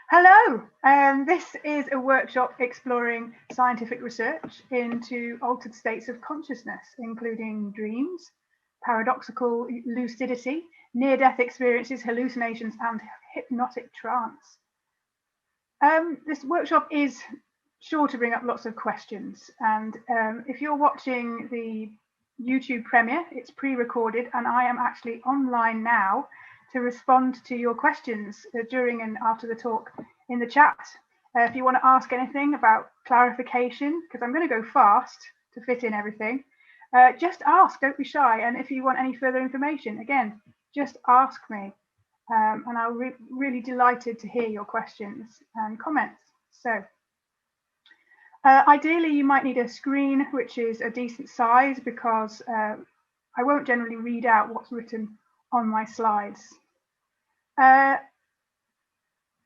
Hello, this is a workshop exploring scientific research into altered states of consciousness, including dreams, paradoxical lucidity, near-death experiences, hallucinations, and hypnotic trance. This workshop is sure to bring up lots of questions, and if you're watching the YouTube premiere, it's pre-recorded, and I am actually online now to respond to your questions during and after the talk in the chat. If you want to ask anything about clarification, because I'm going to go fast to fit in everything, just ask, don't be shy. And if you want any further information, again, just ask me. And I'll be really delighted to hear your questions and comments. So ideally, you might need a screen which is a decent size, because I won't generally read out what's written on my slides.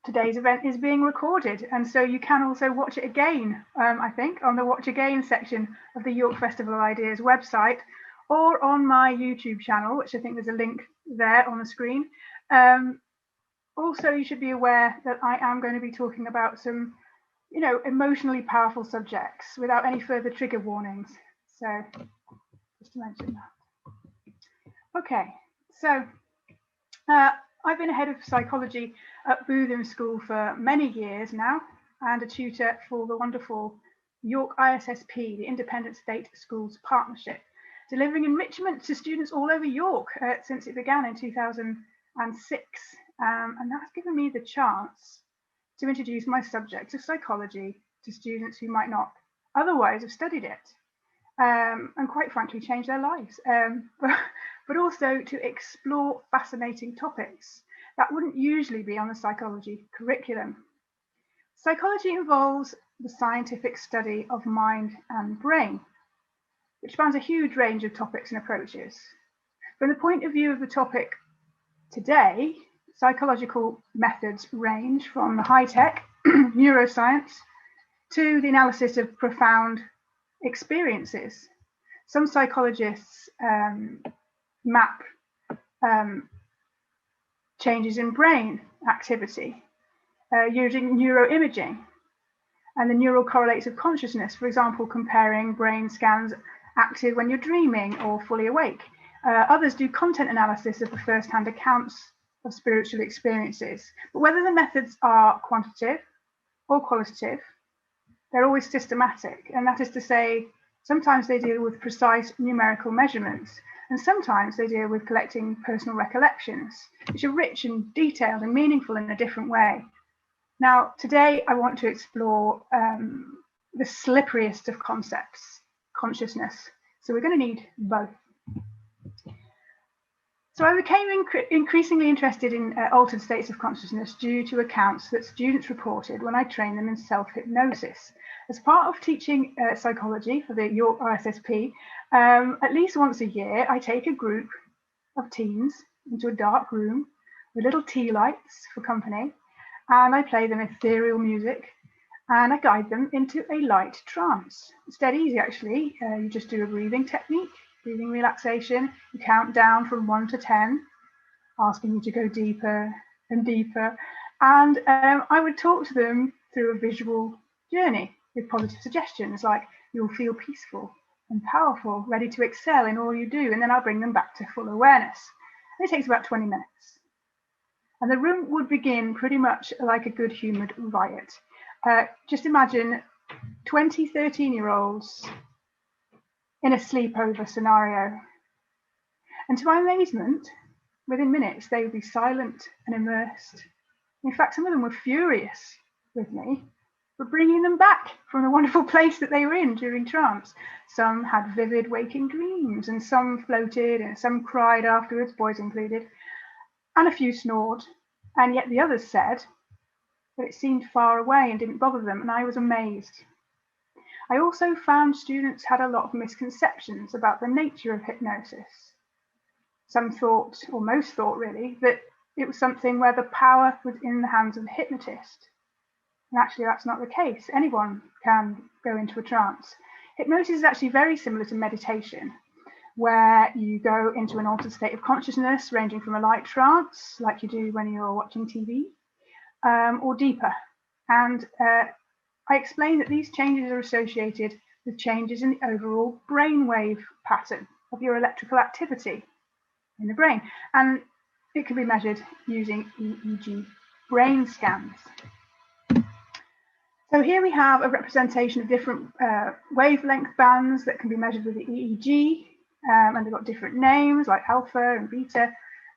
Today's event is being recorded, and so you can also watch it again, I think, on the Watch Again section of the York Festival of Ideas website, or on my YouTube channel, which I think there's a link there on the screen. Also, you should be aware that I am going to be talking about some, emotionally powerful subjects without any further trigger warnings. So just to mention that. Okay, so I've been a head of psychology at Bootham School for many years now, and a tutor for the wonderful York ISSP, the Independent State Schools Partnership, delivering enrichment to students all over York since it began in 2006. And that's given me the chance to introduce my subject of psychology to students who might not otherwise have studied it, and quite frankly change their lives, but also to explore fascinating topics that wouldn't usually be on the psychology curriculum. Psychology involves the scientific study of mind and brain, which spans a huge range of topics and approaches. From the point of view of the topic today, psychological methods range from the high-tech neuroscience to the analysis of profound experiences. Some psychologists map changes in brain activity using neuroimaging and the neural correlates of consciousness, for example, comparing brain scans active when you're dreaming or fully awake. Others do content analysis of the first-hand accounts of spiritual experiences. But whether the methods are quantitative or qualitative, they're always systematic. And that is to say, sometimes they deal with precise numerical measurements, and sometimes they deal with collecting personal recollections, which are rich and detailed and meaningful in a different way. Now, today I want to explore the slipperiest of concepts, consciousness. So we're going to need both. So I became increasingly interested in altered states of consciousness due to accounts that students reported when I trained them in self-hypnosis. As part of teaching psychology for the York ISSP, at least once a year, I take a group of teens into a dark room with little tea lights for company, and I play them ethereal music, and I guide them into a light trance. It's dead easy, actually. You just do a breathing technique, breathing relaxation. You count down from 1 to 10, asking you to go deeper and deeper. And I would talk to them through a visual journey with positive suggestions like, you'll feel peaceful and powerful, ready to excel in all you do. And then I'll bring them back to full awareness. And it takes about 20 minutes. And the room would begin pretty much like a good-humoured riot. Just imagine 20 13-year-olds in a sleepover scenario. And to my amazement, within minutes, they would be silent and immersed. In fact, some of them were furious with me for bringing them back from the wonderful place that they were in during trance. Some had vivid waking dreams, and some floated, and some cried afterwards, boys included, and a few snored. And yet the others said that it seemed far away and didn't bother them, and I was amazed. I also found students had a lot of misconceptions about the nature of hypnosis. Some thought, or most thought really, that it was something where the power was in the hands of the hypnotist. And actually that's not the case. Anyone can go into a trance. Hypnosis is actually very similar to meditation, where you go into an altered state of consciousness, ranging from a light trance, like you do when you're watching TV, or deeper. And I explained that these changes are associated with changes in the overall brainwave pattern of your electrical activity in the brain. And it can be measured using EEG brain scans. So here we have a representation of different wavelength bands that can be measured with the EEG, and they've got different names like alpha and beta,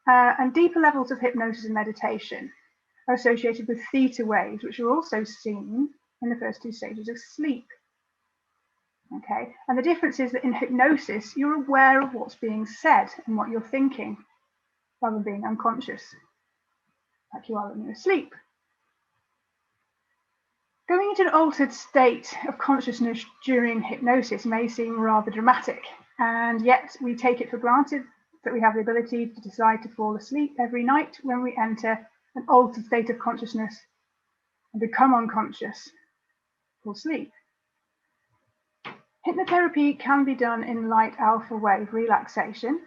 and deeper levels of hypnosis and meditation are associated with theta waves, which are also seen in the first 2 stages of sleep. Okay, and the difference is that in hypnosis, you're aware of what's being said and what you're thinking, rather than being unconscious, like you are when you're asleep. Going into an altered state of consciousness during hypnosis may seem rather dramatic, and yet we take it for granted that we have the ability to decide to fall asleep every night when we enter an altered state of consciousness and become unconscious for sleep. Hypnotherapy can be done in light alpha wave relaxation,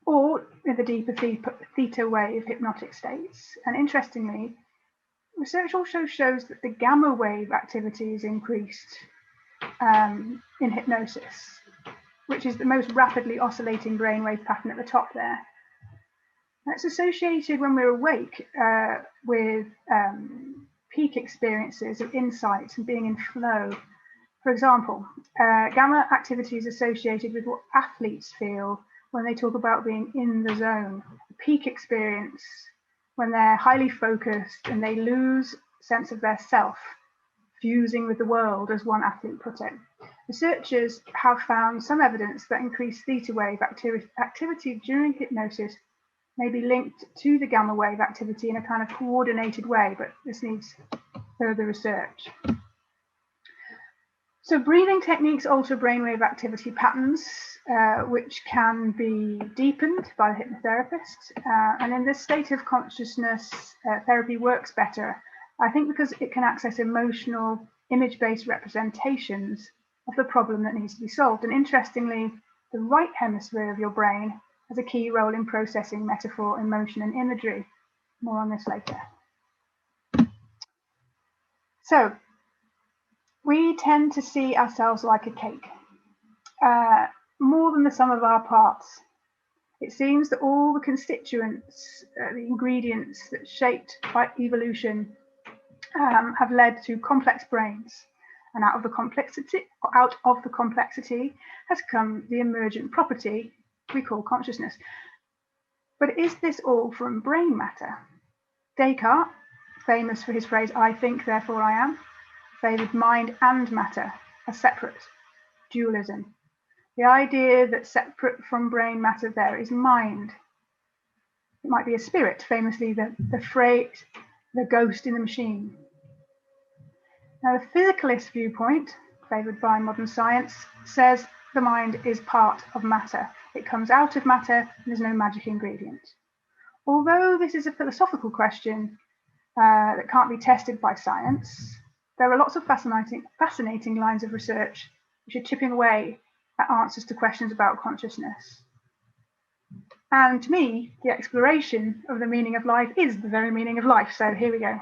or in the deeper theta wave hypnotic states. And interestingly, research also shows that the gamma wave activity is increased in hypnosis, which is the most rapidly oscillating brainwave pattern at the top there. That's associated when we're awake with peak experiences of insight and being in flow. For example, gamma activity is associated with what athletes feel when they talk about being in the zone. A peak experience when they're highly focused and they lose sense of their self, fusing with the world, as one athlete put it. Researchers have found some evidence that increased theta wave activity during hypnosis may be linked to the gamma wave activity in a kind of coordinated way, but this needs further research. So breathing techniques alter brainwave activity patterns, which can be deepened by the hypnotherapist. And in this state of consciousness, therapy works better, I think, because it can access emotional, image-based representations of the problem that needs to be solved. And interestingly, the right hemisphere of your brain has a key role in processing metaphor, emotion, and imagery. More on this later. So, we tend to see ourselves like a cake, more than the sum of our parts. It seems that all the constituents, the ingredients that shaped by evolution, have led to complex brains, and out of the complexity has come the emergent property we call consciousness. But is this all from brain matter? Descartes, famous for his phrase, "I think, therefore I am," favoured mind and matter as separate, dualism. The idea that separate from brain matter there is mind. It might be a spirit, famously the phrase, the ghost in the machine. Now, the physicalist viewpoint, favoured by modern science, says the mind is part of matter. It comes out of matter and there's no magic ingredient. Although this is a philosophical question that can't be tested by science, there are lots of fascinating lines of research which are chipping away at answers to questions about consciousness. And to me, the exploration of the meaning of life is the very meaning of life. So here we go.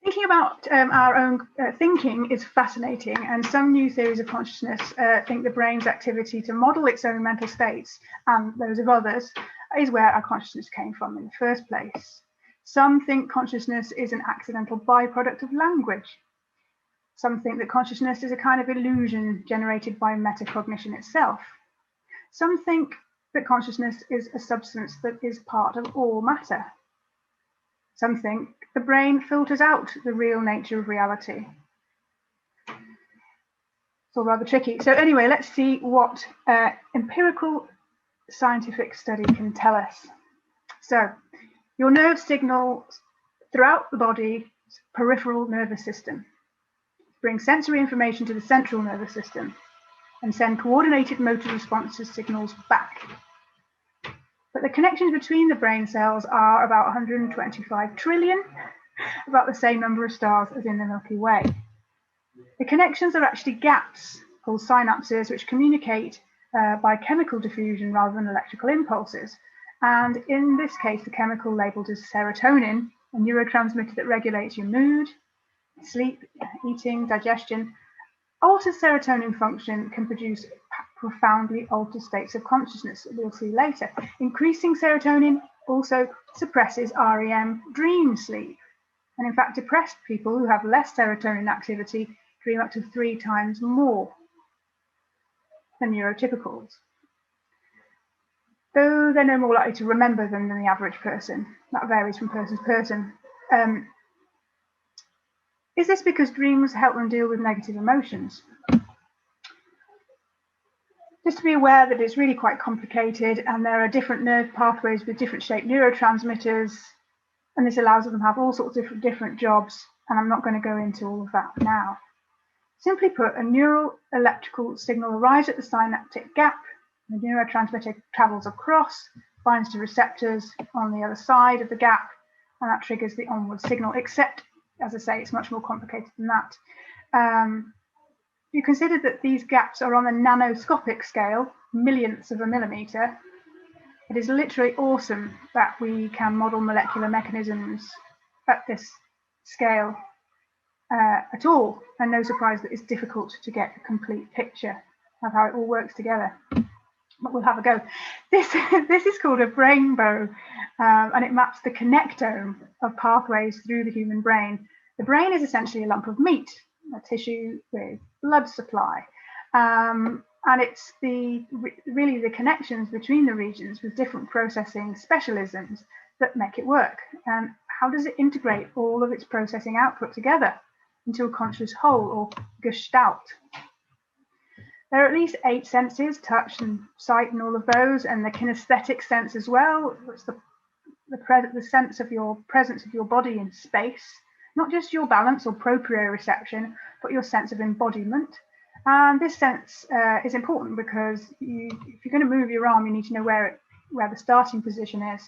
Thinking about our own thinking is fascinating, and some new theories of consciousness think the brain's activity to model its own mental states and those of others is where our consciousness came from in the first place. Some think consciousness is an accidental byproduct of language. Some think that consciousness is a kind of illusion generated by metacognition itself. Some think that consciousness is a substance that is part of all matter. Some think the brain filters out the real nature of reality. It's all rather tricky. So anyway, let's see what empirical scientific study can tell us. So your nerve signals throughout the body's peripheral nervous system, bring sensory information to the central nervous system, and send coordinated motor responses signals back. But the connections between the brain cells are about 125 trillion, about the same number of stars as in the Milky Way. The connections are actually gaps called synapses, which communicate by chemical diffusion rather than electrical impulses. And in this case, the chemical labeled as serotonin, a neurotransmitter that regulates your mood, sleep, eating, digestion. Altered serotonin function can produce profoundly altered states of consciousness that we'll see later. Increasing serotonin also suppresses REM dream sleep. And in fact, depressed people who have less serotonin activity dream up to 3 times more than neurotypicals, though they're no more likely to remember than the average person. That varies from person to person. Is this because dreams help them deal with negative emotions? Just to be aware that it's really quite complicated, and there are different nerve pathways with different shaped neurotransmitters, and this allows them to have all sorts of different jobs, and I'm not going to go into all of that now. Simply put, a neural electrical signal arrives at the synaptic gap, the neurotransmitter travels across, binds to receptors on the other side of the gap, and that triggers the onward signal, except, as I say, it's much more complicated than that. You consider that these gaps are on a nanoscopic scale, millionths of a millimeter. It is literally awesome that we can model molecular mechanisms at this scale at all, and no surprise that it's difficult to get a complete picture of how it all works together. But we'll have a go. This is called a brainbow, and it maps the connectome of pathways through the human brain. The brain is essentially a lump of meat, a tissue with blood supply, and it's really the connections between the regions with different processing specialisms that make it work. And how does it integrate all of its processing output together into a conscious whole, or gestalt? There are at least 8 senses: touch and sight and all of those, and the kinesthetic sense as well. It's the sense of your presence of your body in space, not just your balance or proprioception, but your sense of embodiment. And this sense is important because if you're going to move your arm, you need to know where the starting position is.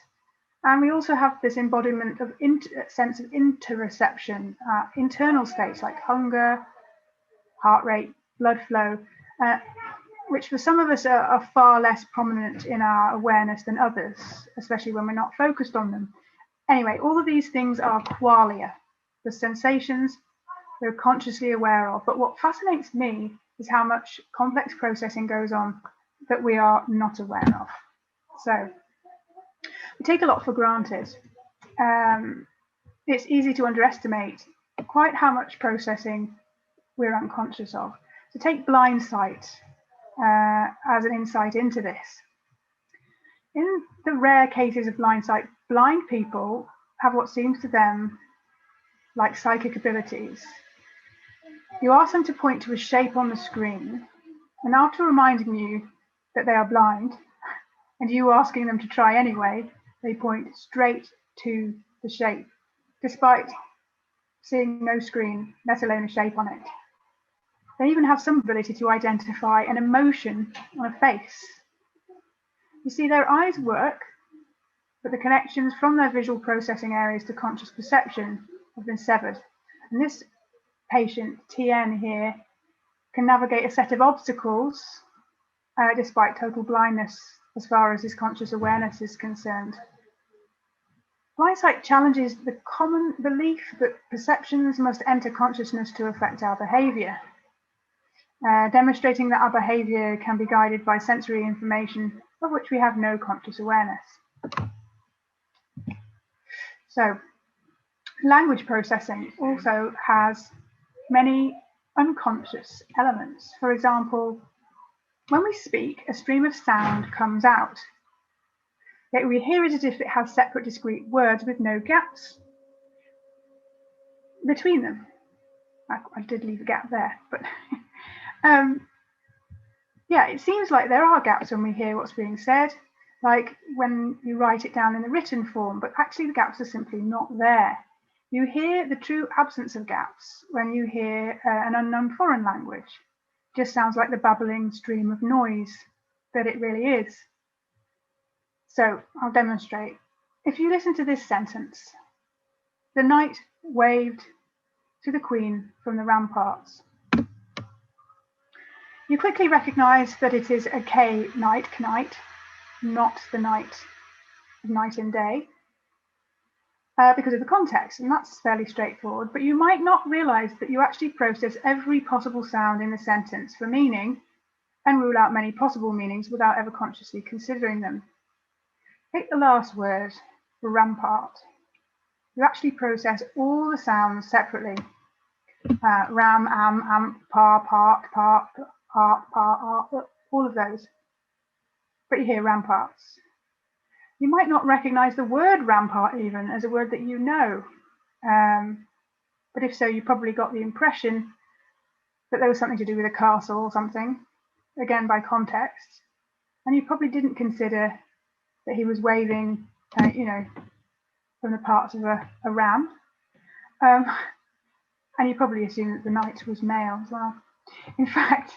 And we also have this embodiment of sense of interoception, internal states like hunger, heart rate, blood flow, which for some of us are far less prominent in our awareness than others, especially when we're not focused on them. Anyway, all of these things are qualia, the sensations we're consciously aware of. But what fascinates me is how much complex processing goes on that we are not aware of. So we take a lot for granted. It's easy to underestimate quite how much processing we're unconscious of. So take blind sight as an insight into this. In the rare cases of blind sight, blind people have what seems to them like psychic abilities. You ask them to point to a shape on the screen, and after reminding you that they are blind, and you asking them to try anyway, they point straight to the shape, despite seeing no screen, let alone a shape on it. They even have some ability to identify an emotion on a face. You see, their eyes work, but the connections from their visual processing areas to conscious perception have been severed. And this patient, TN here, can navigate a set of obstacles despite total blindness as far as his conscious awareness is concerned. Blind sight challenges the common belief that perceptions must enter consciousness to affect our behavior, demonstrating that our behavior can be guided by sensory information of which we have no conscious awareness. So, language processing also has many unconscious elements. For example, when we speak, a stream of sound comes out. Yet we hear it as if it has separate, discrete words with no gaps between them. I did leave a gap there, but yeah, it seems like there are gaps when we hear what's being said, like when you write it down in the written form, but actually the gaps are simply not there. You hear the true absence of gaps when you hear an unknown foreign language. It just sounds like the babbling stream of noise that it really is. So I'll demonstrate. If you listen to this sentence, the knight waved to the queen from the ramparts. You quickly recognize that it is a K night, knight, not the night of night and day, because of the context, and that's fairly straightforward, but you might not realize that you actually process every possible sound in the sentence for meaning and rule out many possible meanings without ever consciously considering them. Take the last word, rampart. You actually process all the sounds separately. Ram, amp, par, part, all of those. But you hear ramparts. You might not recognize the word rampart even as a word that you know. But if so, you probably got the impression that there was something to do with a castle or something, again by context. And you probably didn't consider that he was waving, from the parts of a ram. And you probably assumed that the knight was male as well. In fact,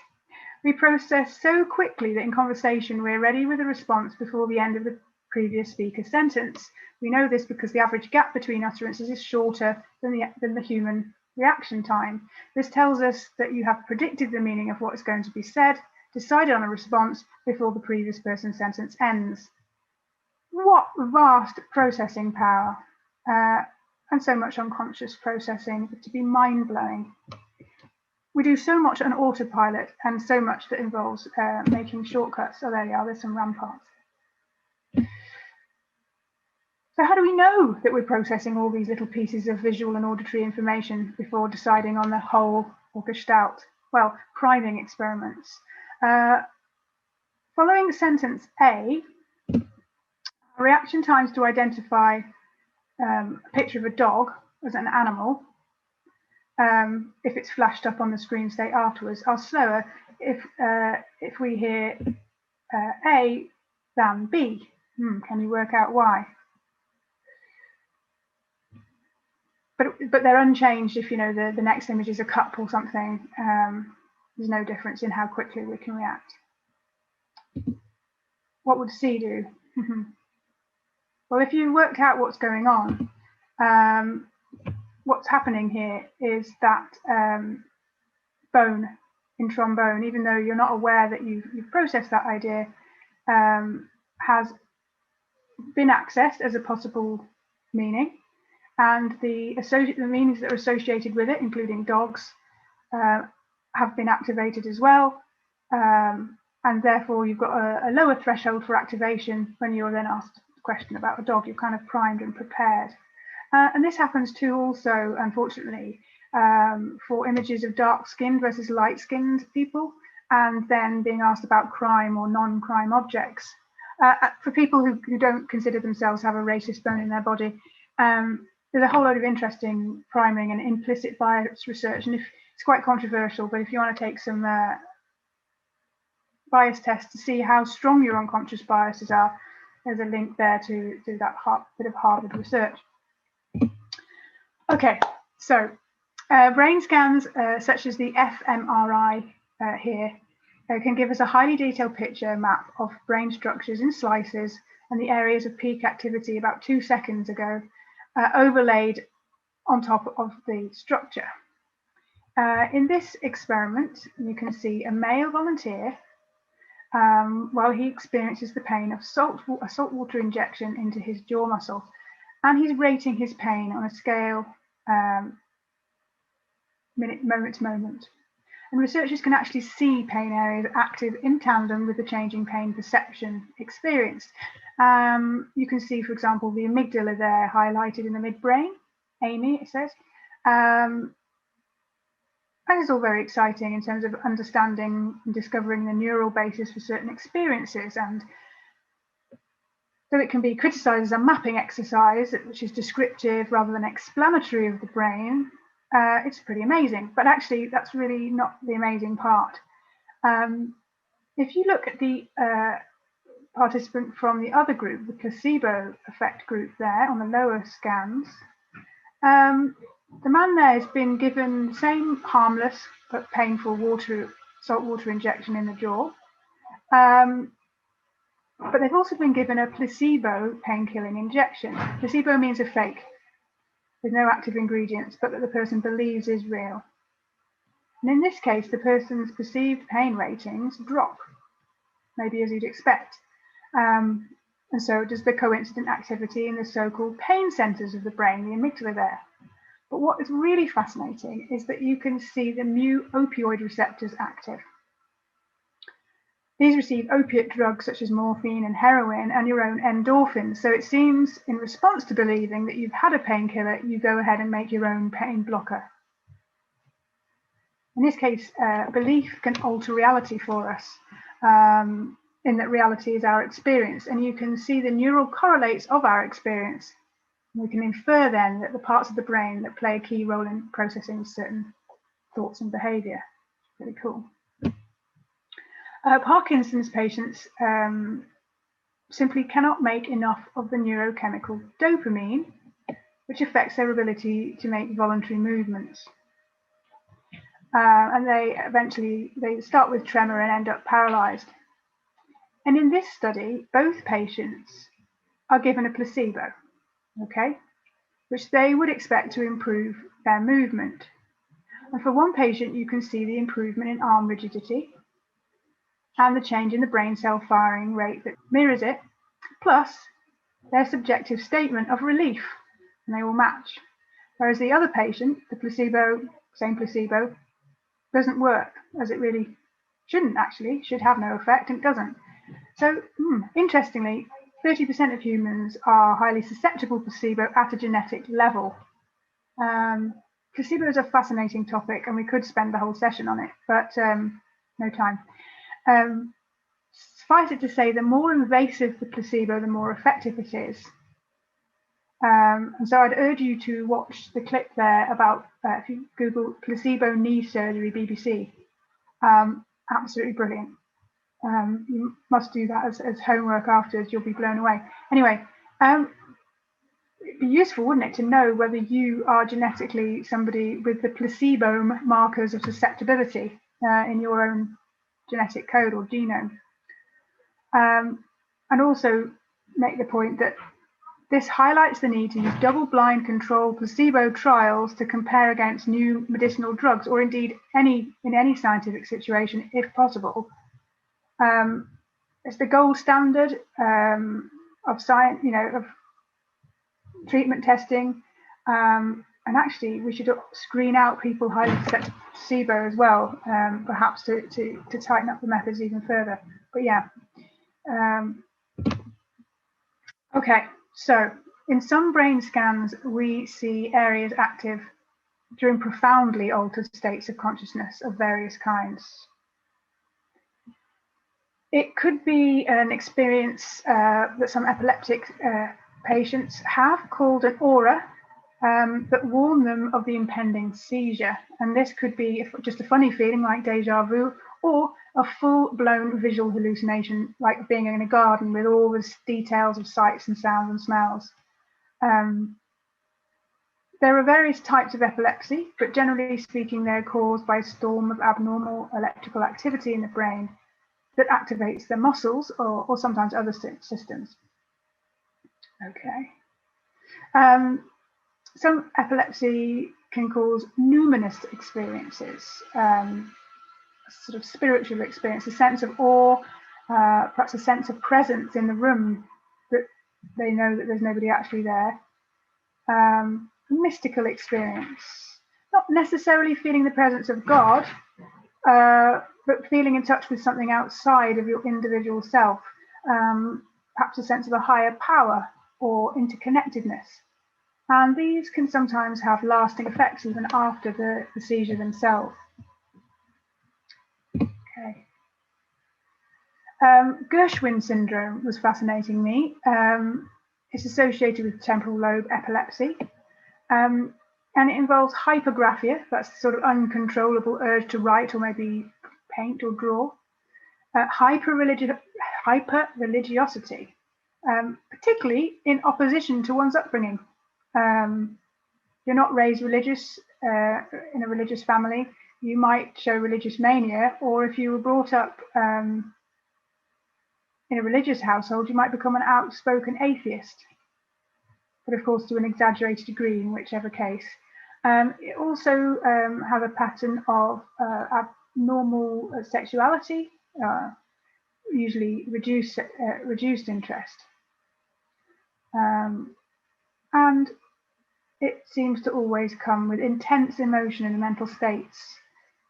we process so quickly that in conversation we're ready with a response before the end of the previous speaker's sentence. We know this because the average gap between utterances is shorter than the human reaction time. This tells us that you have predicted the meaning of what is going to be said, decided on a response before the previous person's sentence ends. What vast processing power, and so much unconscious processing to be mind-blowing. We do so much on autopilot and so much that involves making shortcuts. So there you are, there's some ramparts. So how do we know that we're processing all these little pieces of visual and auditory information before deciding on the whole or gestalt? Well, priming experiments. Following sentence A, reaction times to identify a picture of a dog as an animal, if it's flashed up on the screen, say afterwards, are slower if we hear A than B. Can you work out why? But they're unchanged if the next image is a cup or something. There's no difference in how quickly we can react. What would C do? Well, if you work out what's going on, what's happening here is that bone in trombone, even though you're not aware that you've processed that idea, has been accessed as a possible meaning, and the meanings that are associated with it, including dogs, have been activated as well, and therefore you've got a lower threshold for activation when you're then asked a question about a dog. You're kind of primed and prepared. And this happens too also, unfortunately, for images of dark-skinned versus light-skinned people, and then being asked about crime or non-crime objects. For people who don't consider themselves to have a racist bone in their body, there's a whole load of interesting priming and implicit bias research, and it's quite controversial, but if you want to take some bias tests to see how strong your unconscious biases are, there's a link there to that bit of Harvard research. Okay, so Brain scans such as the fMRI here can give us a highly detailed picture map of brain structures in slices and the areas of peak activity about 2 seconds ago, overlaid on top of the structure. In this experiment, you can see a male volunteer while he experiences the pain of a saltwater injection into his jaw muscle, and he's rating his pain on a scale moment to moment. And researchers can actually see pain areas active in tandem with the changing pain perception experienced. You can see, for example, the amygdala there highlighted in the midbrain, Amy, it says. And it's all very exciting in terms of understanding and discovering the neural basis for certain experiences. And so it can be criticized as a mapping exercise, which is descriptive rather than explanatory of the brain. It's pretty amazing, but actually that's really not the amazing part. If you look at the participant from the other group, the placebo effect group there on the lower scans, the man there has been given the same harmless but painful saltwater injection in the jaw, but they've also been given a placebo pain-killing injection. Placebo means a fake, with no active ingredients, but that the person believes is real. And in this case, the person's perceived pain ratings drop, maybe as you'd expect. And so does the coincident activity in the so-called pain centers of the brain, the amygdala there. But what is really fascinating is that you can see the mu opioid receptors active. These receive opiate drugs such as morphine and heroin and your own endorphins. So it seems, in response to believing that you've had a painkiller, you go ahead and make your own pain blocker. In this case, belief can alter reality for us, in that reality is our experience. And you can see the neural correlates of our experience. We can infer then that the parts of the brain that play a key role in processing certain thoughts and behavior. Really cool. Parkinson's patients simply cannot make enough of the neurochemical dopamine, which affects their ability to make voluntary movements. And they start with tremor and end up paralyzed. And in this study, both patients are given a placebo, okay, which they would expect to improve their movement. And for one patient, you can see the improvement in arm rigidity and the change in the brain cell firing rate that mirrors it, plus their subjective statement of relief, and they will match. Whereas the other patient, the placebo, same placebo, doesn't work, as it really shouldn't actually, should have no effect, and it doesn't. So, interestingly, 30% of humans are highly susceptible to placebo at a genetic level. Placebo is a fascinating topic, and we could spend the whole session on it, but no time. Suffice it to say, the more invasive the placebo, the more effective it is. And so I'd urge you to watch the clip there about, if you Google placebo knee surgery BBC, absolutely brilliant. You must do that as homework afterwards, you'll be blown away. Anyway, it'd be useful, wouldn't it, to know whether you are genetically somebody with the placebo markers of susceptibility in your own genetic code or genome. And also make the point that this highlights the need to use double-blind controlled placebo trials to compare against new medicinal drugs, or indeed in any scientific situation, if possible. It's the gold standard of science, of treatment testing. And actually, we should screen out people highly susceptible to placebo as well, perhaps to tighten up the methods even further. But yeah. Okay, so in some brain scans, we see areas active during profoundly altered states of consciousness of various kinds. It could be an experience that some epileptic patients have called an aura, that warn them of the impending seizure. And this could be just a funny feeling like deja vu, or a full-blown visual hallucination, like being in a garden with all the details of sights and sounds and smells. There are various types of epilepsy, but generally speaking, they're caused by a storm of abnormal electrical activity in the brain that activates the muscles or sometimes other systems. Okay. Some epilepsy can cause numinous experiences, sort of spiritual experience, a sense of awe, perhaps a sense of presence in the room that they know that there's nobody actually there. Mystical experience, not necessarily feeling the presence of God, but feeling in touch with something outside of your individual self, perhaps a sense of a higher power or interconnectedness. And these can sometimes have lasting effects even after the seizure themselves. Okay. Gershwin syndrome was fascinating me. It's associated with temporal lobe epilepsy. And it involves hypergraphia, that's the sort of uncontrollable urge to write or maybe paint or draw. Hyper-religiosity, particularly in opposition to one's upbringing. You're not raised religious in a religious family, you might show religious mania, or if you were brought up in a religious household, you might become an outspoken atheist, but of course to an exaggerated degree in whichever case. It also has a pattern of abnormal sexuality, usually reduced interest. And it seems to always come with intense emotion in the mental states,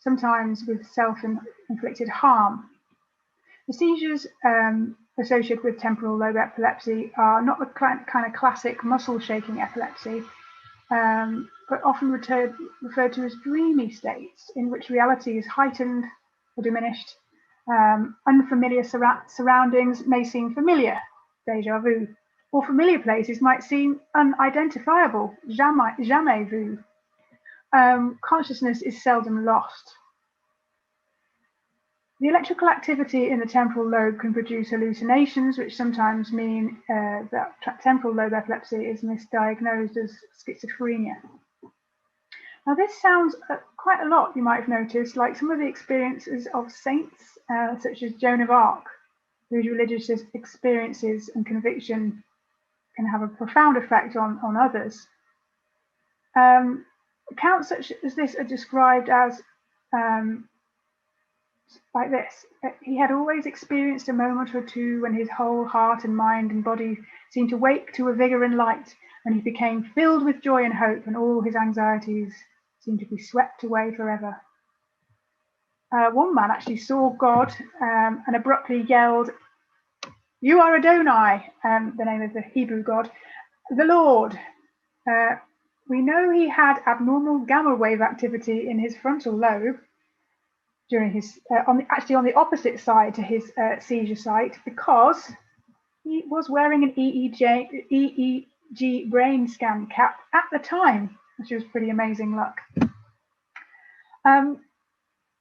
sometimes with self-inflicted harm. The seizures associated with temporal lobe epilepsy are not the kind of classic muscle-shaking epilepsy, but often referred to as dreamy states in which reality is heightened or diminished. Unfamiliar surroundings may seem familiar, déjà vu, or familiar places might seem unidentifiable, jamais vu. Consciousness is seldom lost. The electrical activity in the temporal lobe can produce hallucinations, which sometimes mean that temporal lobe epilepsy is misdiagnosed as schizophrenia. Now, this sounds quite a lot, you might have noticed, like some of the experiences of saints, such as Joan of Arc, whose religious experiences and conviction can have a profound effect on others. Accounts such as this are described as like this: he had always experienced a moment or two when his whole heart and mind and body seemed to wake to a vigor and light, and he became filled with joy and hope, and all his anxieties seemed to be swept away forever. One man actually saw God and abruptly yelled, "You are Adonai," the name of the Hebrew god, the Lord. We know he had abnormal gamma wave activity in his frontal lobe during his, on the opposite side to his seizure site, because he was wearing an EEG brain scan cap at the time, which was pretty amazing luck.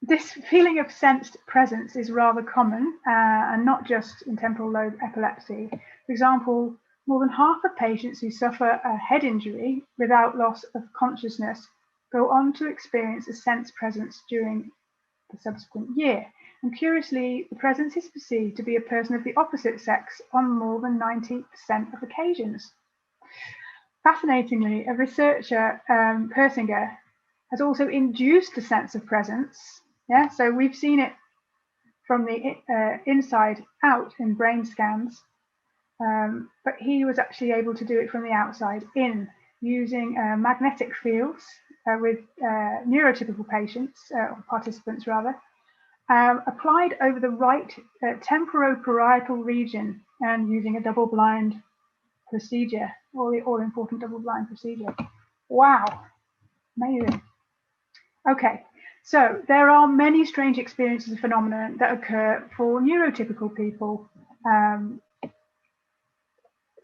This feeling of sensed presence is rather common, and not just in temporal lobe epilepsy. For example, more than half of patients who suffer a head injury without loss of consciousness go on to experience a sense presence during the subsequent year. And curiously, the presence is perceived to be a person of the opposite sex on more than 90% of occasions. Fascinatingly, a researcher, Persinger, has also induced a sense of presence. Yeah, so we've seen it from the inside out in brain scans, but he was actually able to do it from the outside in, using magnetic fields with neurotypical patients, or participants rather, applied over the right temporoparietal region, and using a double-blind procedure, or the all-important double-blind procedure. Wow, amazing. Okay, so there are many strange experiences and phenomena that occur for neurotypical people.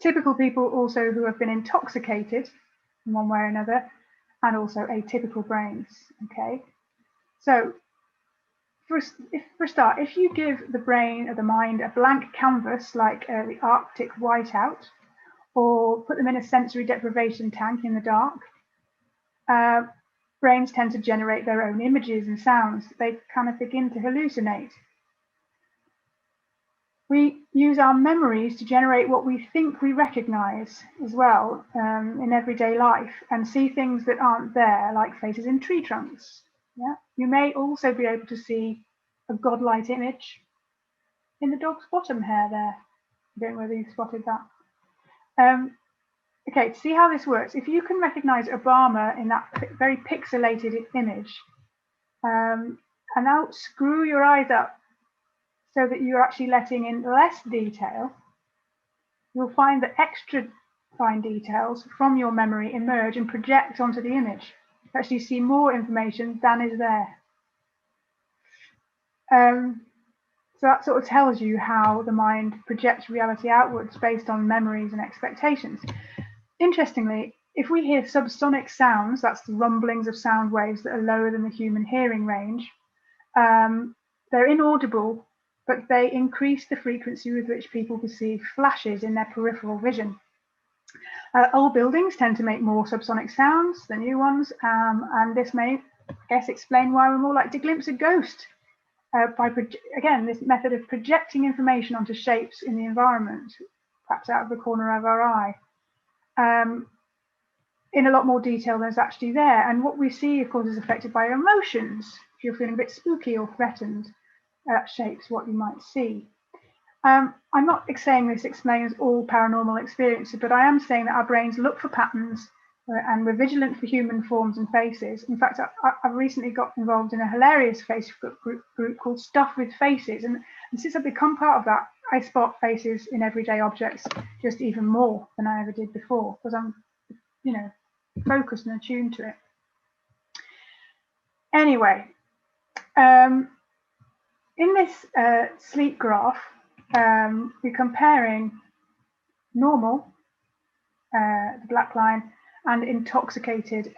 Typical people also who have been intoxicated in one way or another, and also atypical brains. Okay, so for a start, if you give the brain or the mind a blank canvas like the Arctic whiteout, or put them in a sensory deprivation tank in the dark, brains tend to generate their own images and sounds. They kind of begin to hallucinate. We use our memories to generate what we think we recognize as well in everyday life, and see things that aren't there, like faces in tree trunks. Yeah? You may also be able to see a godlike image in the dog's bottom hair there. I don't know whether you spotted that. Okay, to see how this works, if you can recognize Obama in that very pixelated image, and now screw your eyes up so that you're actually letting in less detail, you'll find that extra fine details from your memory emerge and project onto the image. You actually see more information than is there. So that sort of tells you how the mind projects reality outwards based on memories and expectations. Interestingly, if we hear subsonic sounds, that's the rumblings of sound waves that are lower than the human hearing range, they're inaudible, but they increase the frequency with which people perceive flashes in their peripheral vision. Old buildings tend to make more subsonic sounds than new ones, and this may, I guess, explain why we're more likely to glimpse a ghost by, again, this method of projecting information onto shapes in the environment, perhaps out of the corner of our eye, in a lot more detail than is actually there. And what we see, of course, is affected by emotions. If you're feeling a bit spooky or threatened, shapes what you might see. I'm not saying this explains all paranormal experiences, but I am saying that our brains look for patterns and we're vigilant for human forms and faces. In fact, I've recently got involved in a hilarious Facebook group called Stuff with Faces. And since I've become part of that, I spot faces in everyday objects just even more than I ever did before, because I'm, focused and attuned to it. Anyway, in this sleep graph, we're comparing normal, the black line, and intoxicated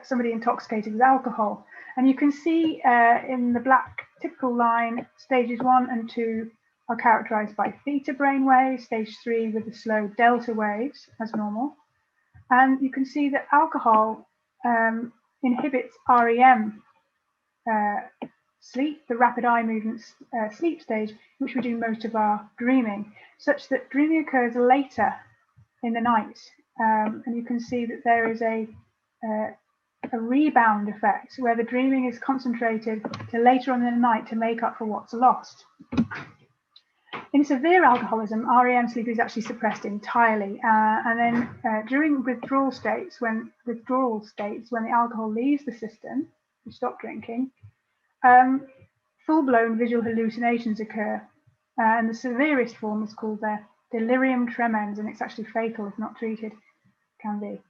somebody intoxicated with alcohol. And you can see in the black typical line, stages 1 and 2 are characterized by theta brain waves, stage 3 with the slow delta waves as normal. And you can see that alcohol inhibits REM sleep, the rapid eye movements sleep stage, which we do most of our dreaming, such that dreaming occurs later in the night. And you can see that there is a rebound effect where the dreaming is concentrated to later on in the night to make up for what's lost. In severe alcoholism, REM sleep is actually suppressed entirely, and then during withdrawal states, when the alcohol leaves the system, you stop drinking, full-blown visual hallucinations occur, and the severest form is called the delirium tremens, and it's actually fatal if not treated, can be.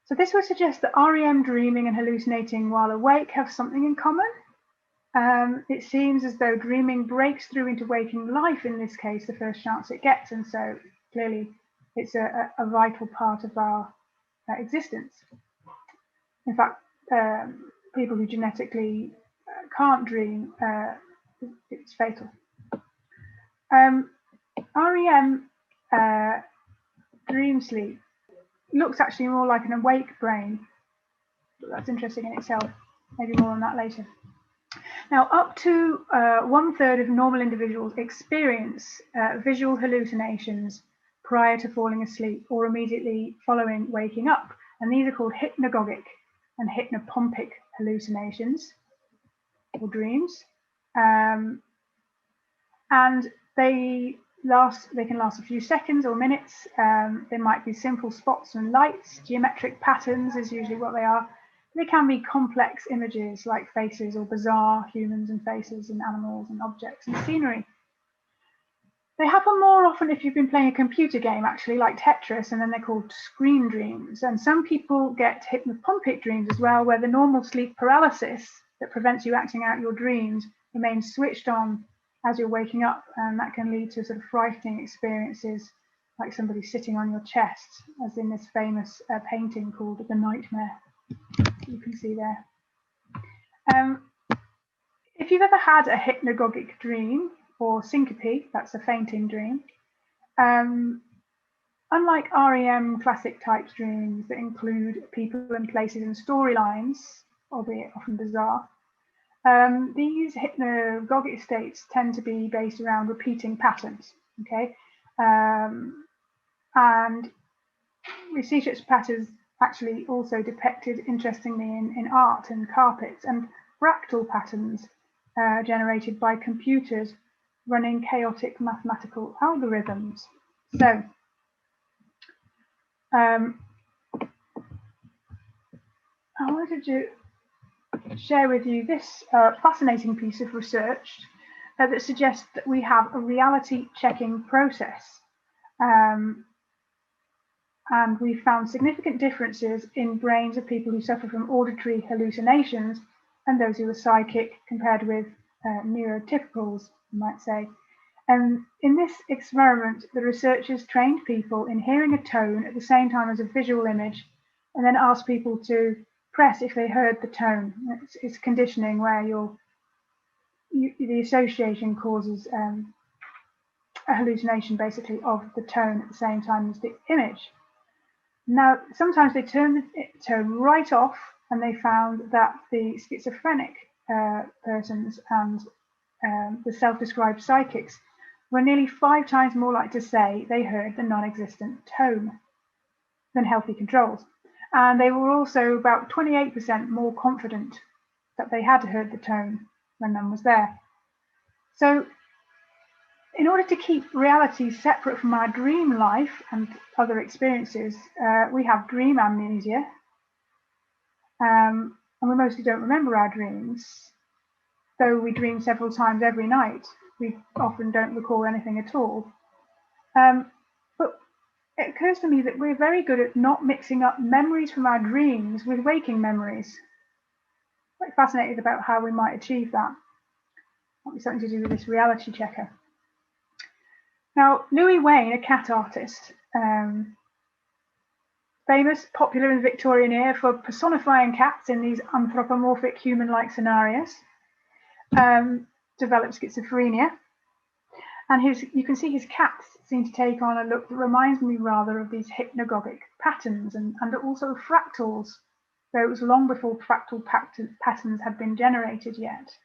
So this would suggest that REM dreaming and hallucinating while awake have something in common. It seems as though dreaming breaks through into waking life in this case the first chance it gets, and so clearly it's a vital part of our existence. In fact, people who genetically can't dream, it's fatal. REM dream sleep looks actually more like an awake brain. That's interesting in itself. Maybe more on that later. Now, up to 1/3 of normal individuals experience visual hallucinations prior to falling asleep or immediately following waking up. And these are called hypnagogic and hypnopompic hallucinations or dreams. And they can last a few seconds or minutes. They might be simple spots and lights. Geometric patterns is usually what they are. They can be complex images like faces or bizarre humans and faces and animals and objects and scenery. They happen more often if you've been playing a computer game, actually, like Tetris, and then they're called screen dreams. And some people get hypnopompic dreams as well, where the normal sleep paralysis that prevents you acting out your dreams remains switched on as you're waking up, and that can lead to sort of frightening experiences, like somebody sitting on your chest, as in this famous painting called The Nightmare. You can see there. If you've ever had a hypnagogic dream or syncope, that's a fainting dream, Unlike REM classic type dreams that include people and places and storylines, albeit often bizarre, these hypnagogic states tend to be based around repeating patterns. Okay, and we see such patterns actually also depicted, interestingly, in art and carpets, and fractal patterns generated by computers running chaotic mathematical algorithms. So, I wanted to share with you this fascinating piece of research that suggests that we have a reality checking process. And we found significant differences in brains of people who suffer from auditory hallucinations and those who are psychic compared with neurotypicals, you might say. And in this experiment, the researchers trained people in hearing a tone at the same time as a visual image, and then asked people to press if they heard the tone. It's conditioning where the association causes a hallucination, basically, of the tone at the same time as the image. Now, sometimes they turned the tone right off, and they found that the schizophrenic persons and the self-described psychics were nearly 5 times more likely to say they heard the non-existent tone than healthy controls. And they were also about 28% more confident that they had heard the tone when none was there. So, in order to keep reality separate from our dream life and other experiences, we have dream amnesia. And we mostly don't remember our dreams. Though we dream several times every night, we often don't recall anything at all. But it occurs to me that we're very good at not mixing up memories from our dreams with waking memories. I'm quite fascinated about how we might achieve that. Might be something to do with this reality checker. Now, Louis Wain, a cat artist, famous, popular in the Victorian era for personifying cats in these anthropomorphic human-like scenarios, developed schizophrenia. And you can see his cats seem to take on a look that reminds me rather of these hypnagogic patterns and also fractals, though it was long before fractal patterns had been generated yet.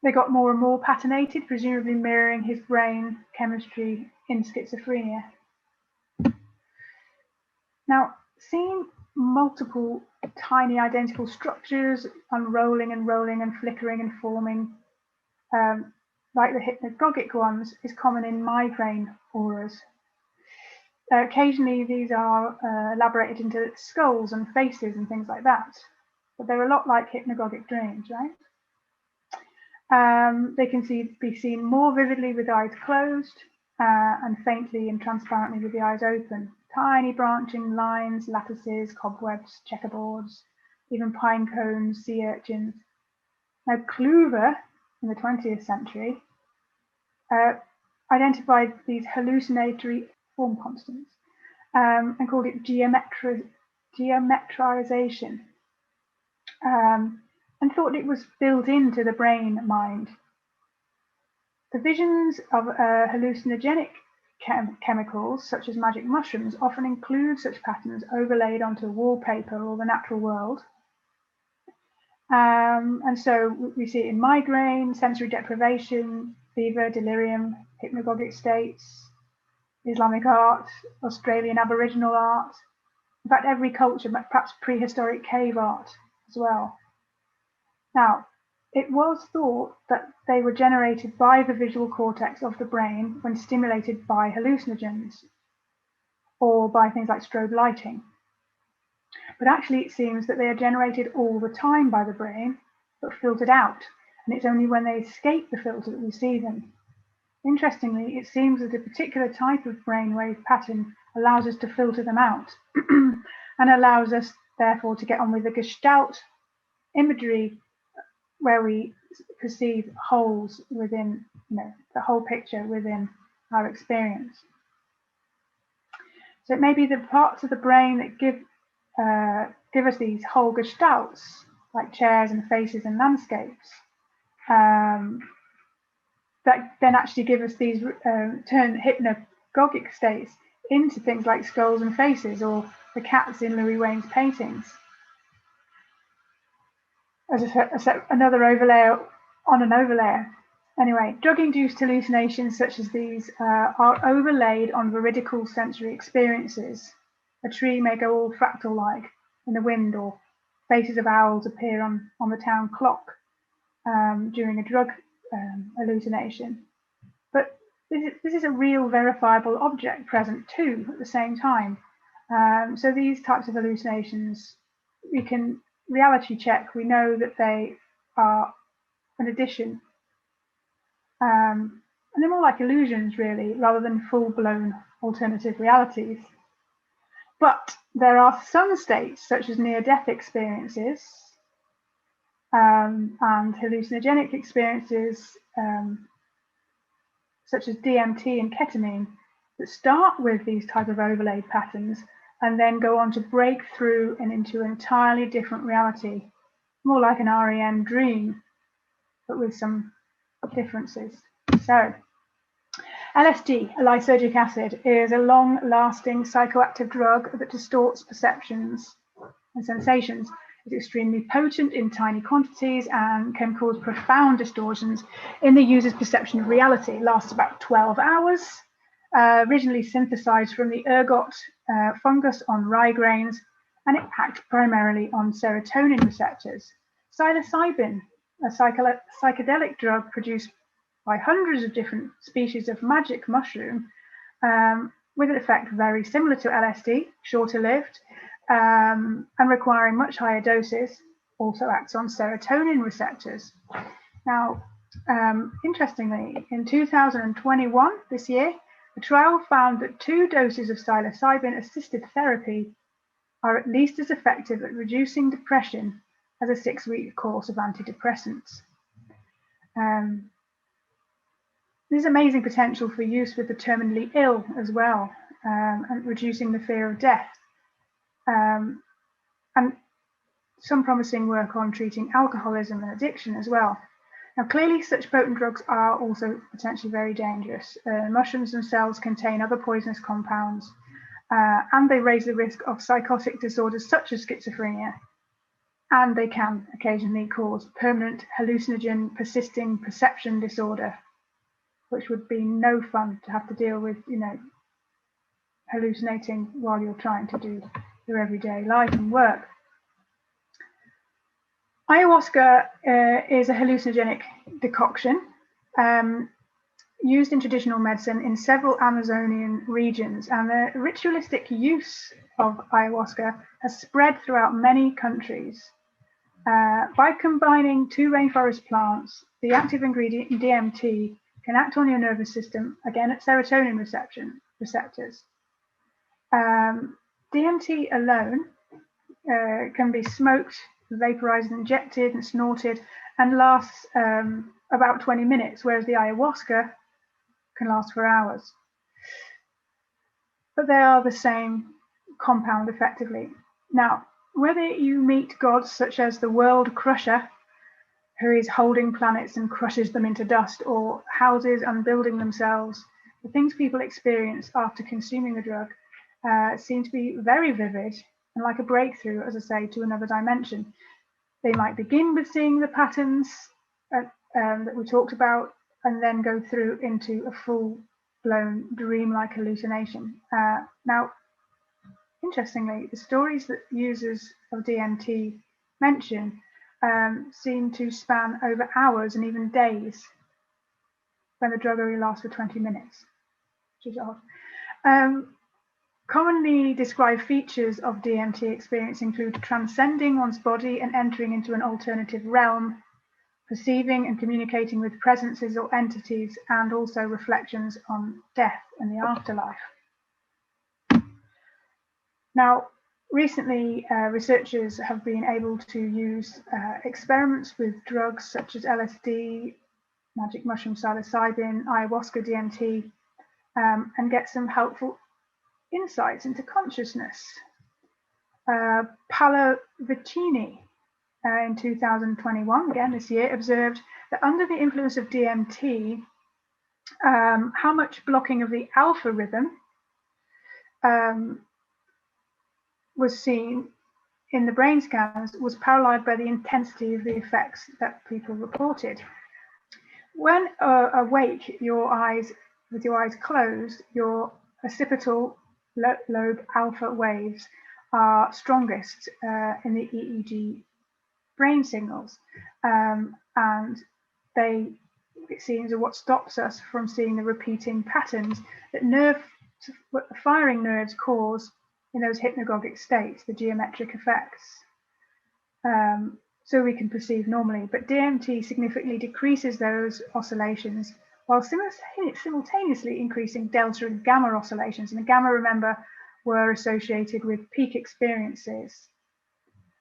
They got more and more patternated, presumably mirroring his brain chemistry in schizophrenia. Now, seeing multiple tiny identical structures unrolling and rolling and flickering and forming, like the hypnagogic ones, is common in migraine auras. Occasionally, these are elaborated into skulls and faces and things like that, but they're a lot like hypnagogic dreams, right? They can be seen more vividly with eyes closed and faintly and transparently with the eyes open. Tiny branching lines, lattices, cobwebs, checkerboards, even pine cones, sea urchins. Now, Kluver, in the 20th century, identified these hallucinatory form constants and called it geometrization. And thought it was built into the brain mind. The visions of hallucinogenic chemicals, such as magic mushrooms, often include such patterns overlaid onto wallpaper or the natural world. And so we see it in migraine, sensory deprivation, fever, delirium, hypnagogic states, Islamic art, Australian Aboriginal art, in fact, every culture, perhaps prehistoric cave art as well. Now, it was thought that they were generated by the visual cortex of the brain when stimulated by hallucinogens or by things like strobe lighting. But actually, it seems that they are generated all the time by the brain, but filtered out, and it's only when they escape the filter that we see them. Interestingly, it seems that a particular type of brainwave pattern allows us to filter them out and allows us, therefore, to get on with the Gestalt imagery where we perceive holes within, the whole picture within our experience. So it may be the parts of the brain that give us these whole gestalts, like chairs and faces and landscapes, that then actually give us these turn hypnagogic states into things like skulls and faces, or the cats in Louis Wain's paintings. As another overlay on an overlayer. Anyway, drug-induced hallucinations such as these are overlaid on veridical sensory experiences. A tree may go all fractal-like in the wind, or faces of owls appear on the town clock during a drug hallucination. But this is a real verifiable object present too at the same time. So these types of hallucinations, we can reality check. We know that they are an addition. And they're more like illusions, really, rather than full-blown alternative realities. But there are some states, such as near-death experiences and hallucinogenic experiences, such as DMT and ketamine, that start with these type of overlaid patterns and then go on to break through and into an entirely different reality, more like an REM dream, but with some differences. So, LSD, a lysergic acid, is a long-lasting psychoactive drug that distorts perceptions and sensations. It's extremely potent in tiny quantities and can cause profound distortions in the user's perception of reality. It lasts about 12 hours, originally synthesized from the ergot fungus on rye grains, and it acts primarily on serotonin receptors. Psilocybin, a psychedelic drug produced by hundreds of different species of magic mushroom, with an effect very similar to LSD, shorter lived, and requiring much higher doses, also acts on serotonin receptors. Now, interestingly, in 2021, this year, a trial found that 2 doses of psilocybin-assisted therapy are at least as effective at reducing depression as a 6-week course of antidepressants. There's amazing potential for use with the terminally ill as well, and reducing the fear of death. And some promising work on treating alcoholism and addiction as well. Now, clearly, such potent drugs are also potentially very dangerous. Mushrooms themselves contain other poisonous compounds, and they raise the risk of psychotic disorders such as schizophrenia. And they can occasionally cause permanent hallucinogen persisting perception disorder, which would be no fun to have to deal with, hallucinating while you're trying to do your everyday life and work. Ayahuasca is a hallucinogenic decoction used in traditional medicine in several Amazonian regions, and the ritualistic use of ayahuasca has spread throughout many countries. By combining 2 rainforest plants, the active ingredient DMT can act on your nervous system, again at serotonin receptors. DMT alone can be smoked, vaporized, injected, and snorted, and lasts about 20 minutes, whereas the ayahuasca can last for hours. But they are the same compound effectively. Now, whether you meet gods such as the World Crusher, who is holding planets and crushes them into dust, or houses unbuilding themselves, the things people experience after consuming the drug seem to be very vivid and like a breakthrough, as I say, to another dimension. They might begin with seeing the patterns that we talked about, and then go through into a full-blown dream-like hallucination. Now, interestingly, the stories that users of DMT mention seem to span over hours and even days, when the drug only lasts for 20 minutes, which is odd. Commonly described features of DMT experience include transcending one's body and entering into an alternative realm, perceiving and communicating with presences or entities, and also reflections on death and the afterlife. Now, recently, researchers have been able to use experiments with drugs such as LSD, magic mushroom psilocybin, ayahuasca, DMT, and get some helpful insights into consciousness. Paolo Vicini in 2021, again this year, observed that under the influence of DMT, How much blocking of the alpha rhythm was seen in the brain scans was paralleled by the intensity of the effects that people reported. When awake, with your eyes closed, your occipital lobe alpha waves are strongest in the EEG brain signals, and they, it seems, are what stops us from seeing the repeating patterns that firing nerves cause in those hypnagogic states, the geometric effects. So we can perceive normally, but DMT significantly decreases those oscillations while simultaneously increasing delta and gamma oscillations. And the gamma, remember, were associated with peak experiences,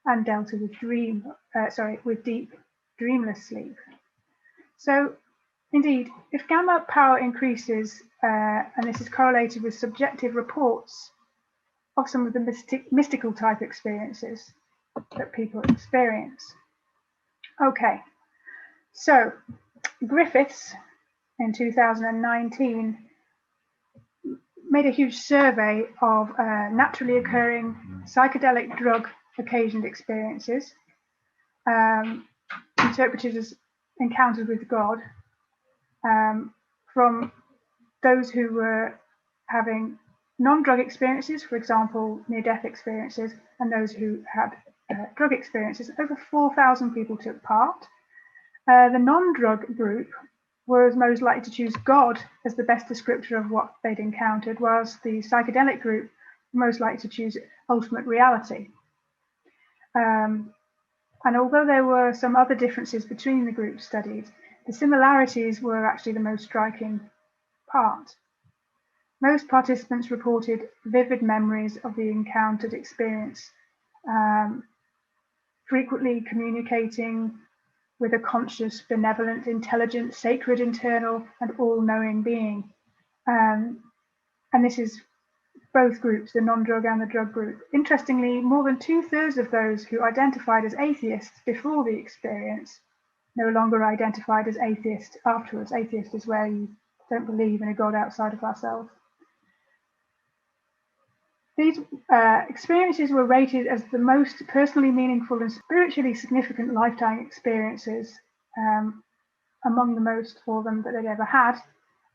and delta with deep dreamless sleep. So indeed, if gamma power increases, and this is correlated with subjective reports of some of the mystical type experiences that people experience. Okay, so Griffiths in 2019 made a huge survey of naturally occurring psychedelic drug occasioned experiences, interpreted as encounters with God, from those who were having non-drug experiences, for example, near-death experiences, and those who had drug experiences. Over 4,000 people took part. The non-drug group was most likely to choose God as the best descriptor of what they'd encountered, whilst the psychedelic group were most likely to choose ultimate reality. And although there were some other differences between the groups studied, the similarities were actually the most striking part. Most participants reported vivid memories of the encountered experience, frequently communicating with a conscious, benevolent, intelligent, sacred, internal, and all-knowing being. And this is both groups, the non-drug and the drug group. Interestingly, more than 2/3 of those who identified as atheists before the experience no longer identified as atheists afterwards. Atheist is where you don't believe in a God outside of ourselves. These experiences were rated as the most personally meaningful and spiritually significant lifetime experiences, among the most for them that they'd ever had.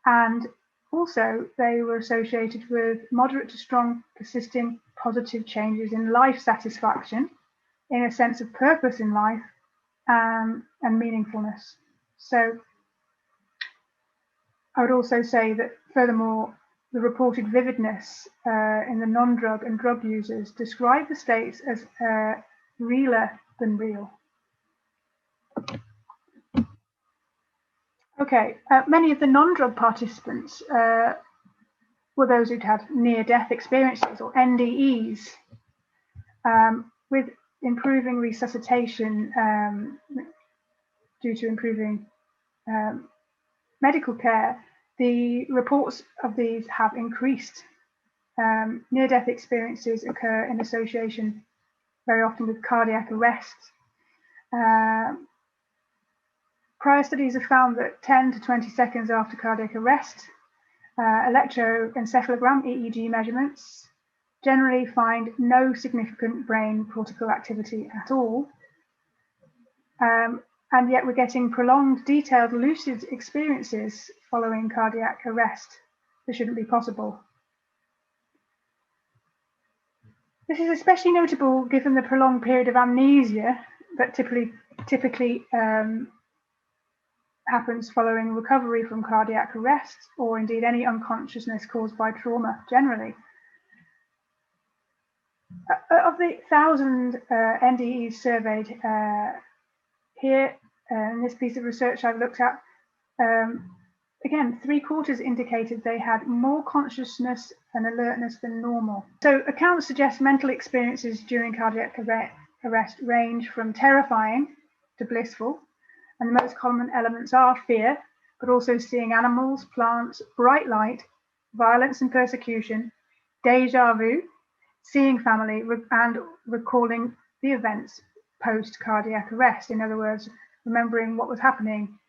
And also, they were associated with moderate to strong, persisting, positive changes in life satisfaction, in a sense of purpose in life, and meaningfulness. So I would also say that, furthermore, the reported vividness in the non-drug and drug users describe the states as realer than real. Okay, many of the non-drug participants were those who'd had near-death experiences, or NDEs, with improving resuscitation due to improving medical care. The reports of these have increased. Near-death experiences occur in association very often with cardiac arrest. Prior studies have found that 10 to 20 seconds after cardiac arrest, electroencephalogram EEG measurements generally find no significant brain cortical activity at all. And yet we're getting prolonged, detailed, lucid experiences following cardiac arrest. This shouldn't be possible. This is especially notable given the prolonged period of amnesia that typically happens following recovery from cardiac arrest, or indeed any unconsciousness caused by trauma generally. Of the 1,000 NDEs surveyed here in this piece of research I've looked at, again, 3/4 indicated they had more consciousness and alertness than normal. So accounts suggest mental experiences during cardiac arrest range from terrifying to blissful, and the most common elements are fear, but also seeing animals, plants, bright light, violence and persecution, deja vu, seeing family, and recalling the events post cardiac arrest. In other words, remembering what was happening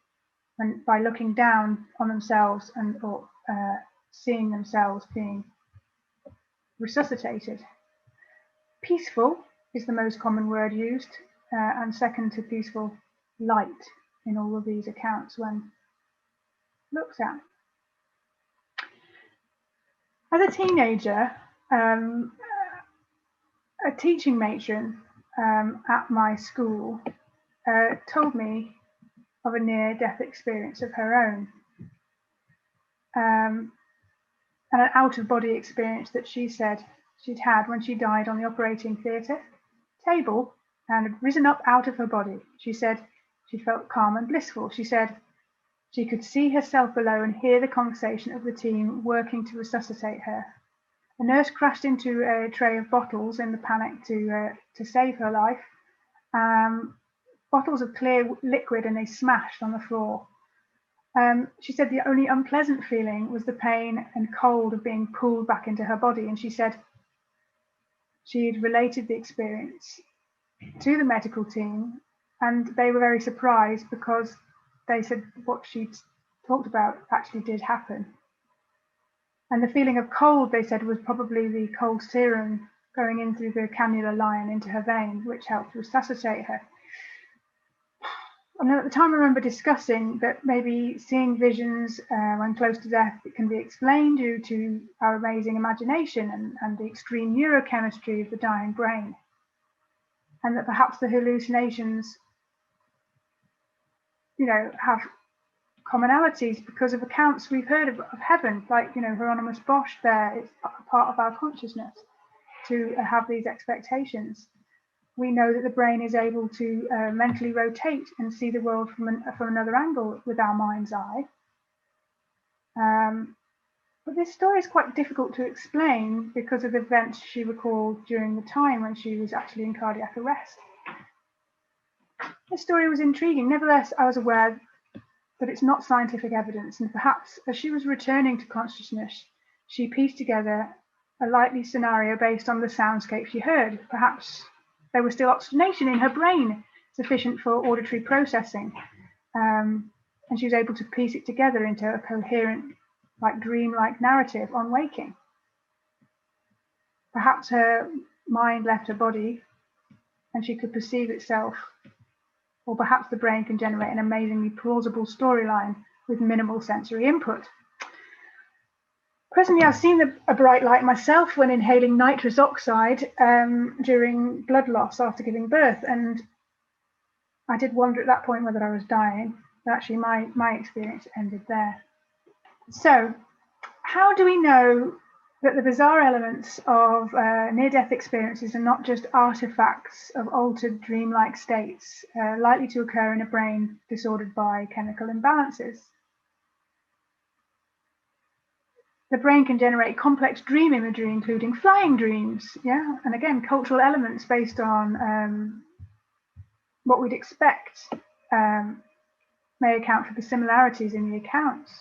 and by looking down on themselves and or seeing themselves being resuscitated. Peaceful is the most common word used, and second to peaceful, light in all of these accounts when looked at. As a teenager, a teaching matron at my school told me of a near-death experience of her own, and an out-of-body experience that she said she'd had when she died on the operating theatre table and had risen up out of her body. She said she felt calm and blissful. She said she could see herself below and hear the conversation of the team working to resuscitate her. A nurse crashed into a tray of bottles in the panic to save her life. Bottles of clear liquid, and they smashed on the floor. She said the only unpleasant feeling was the pain and cold of being pulled back into her body. And she said she had related the experience to the medical team, and they were very surprised because they said what she'd talked about actually did happen. And the feeling of cold, they said, was probably the cold serum going in through the cannula line into her vein, which helped resuscitate her. And at the time, I remember discussing that maybe seeing visions when close to death can be explained due to our amazing imagination and the extreme neurochemistry of the dying brain. And that perhaps the hallucinations, have commonalities because of accounts we've heard of heaven, like, Hieronymus Bosch there, it's part of our consciousness to have these expectations. We know that the brain is able to mentally rotate and see the world from another angle with our mind's eye. But this story is quite difficult to explain because of events she recalled during the time when she was actually in cardiac arrest. This story was intriguing. Nevertheless, I was aware that it's not scientific evidence, and perhaps as she was returning to consciousness, she pieced together a likely scenario based on the soundscape she heard. Perhaps there was still oxygenation in her brain sufficient for auditory processing, and she was able to piece it together into a coherent, dream-like narrative on waking. Perhaps her mind left her body and she could perceive itself, or perhaps the brain can generate an amazingly plausible storyline with minimal sensory input. Personally, I've seen a bright light myself when inhaling nitrous oxide during blood loss after giving birth, and I did wonder at that point whether I was dying, but actually my experience ended there. So, how do we know that the bizarre elements of near-death experiences are not just artifacts of altered dreamlike states likely to occur in a brain disordered by chemical imbalances? The brain can generate complex dream imagery, including flying dreams, and again, cultural elements based on what we'd expect may account for the similarities in the accounts.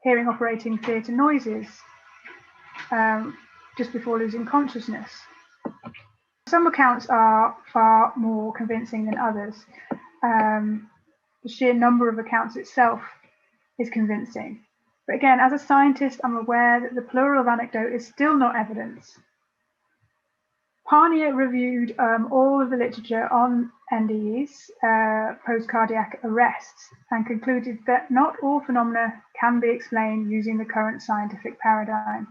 Hearing operating theatre noises just before losing consciousness. Some accounts are far more convincing than others. The sheer number of accounts itself is convincing. But again, as a scientist, I'm aware that the plural of anecdote is still not evidence. Parnier reviewed all of the literature on NDEs, post-cardiac arrests, and concluded that not all phenomena can be explained using the current scientific paradigm.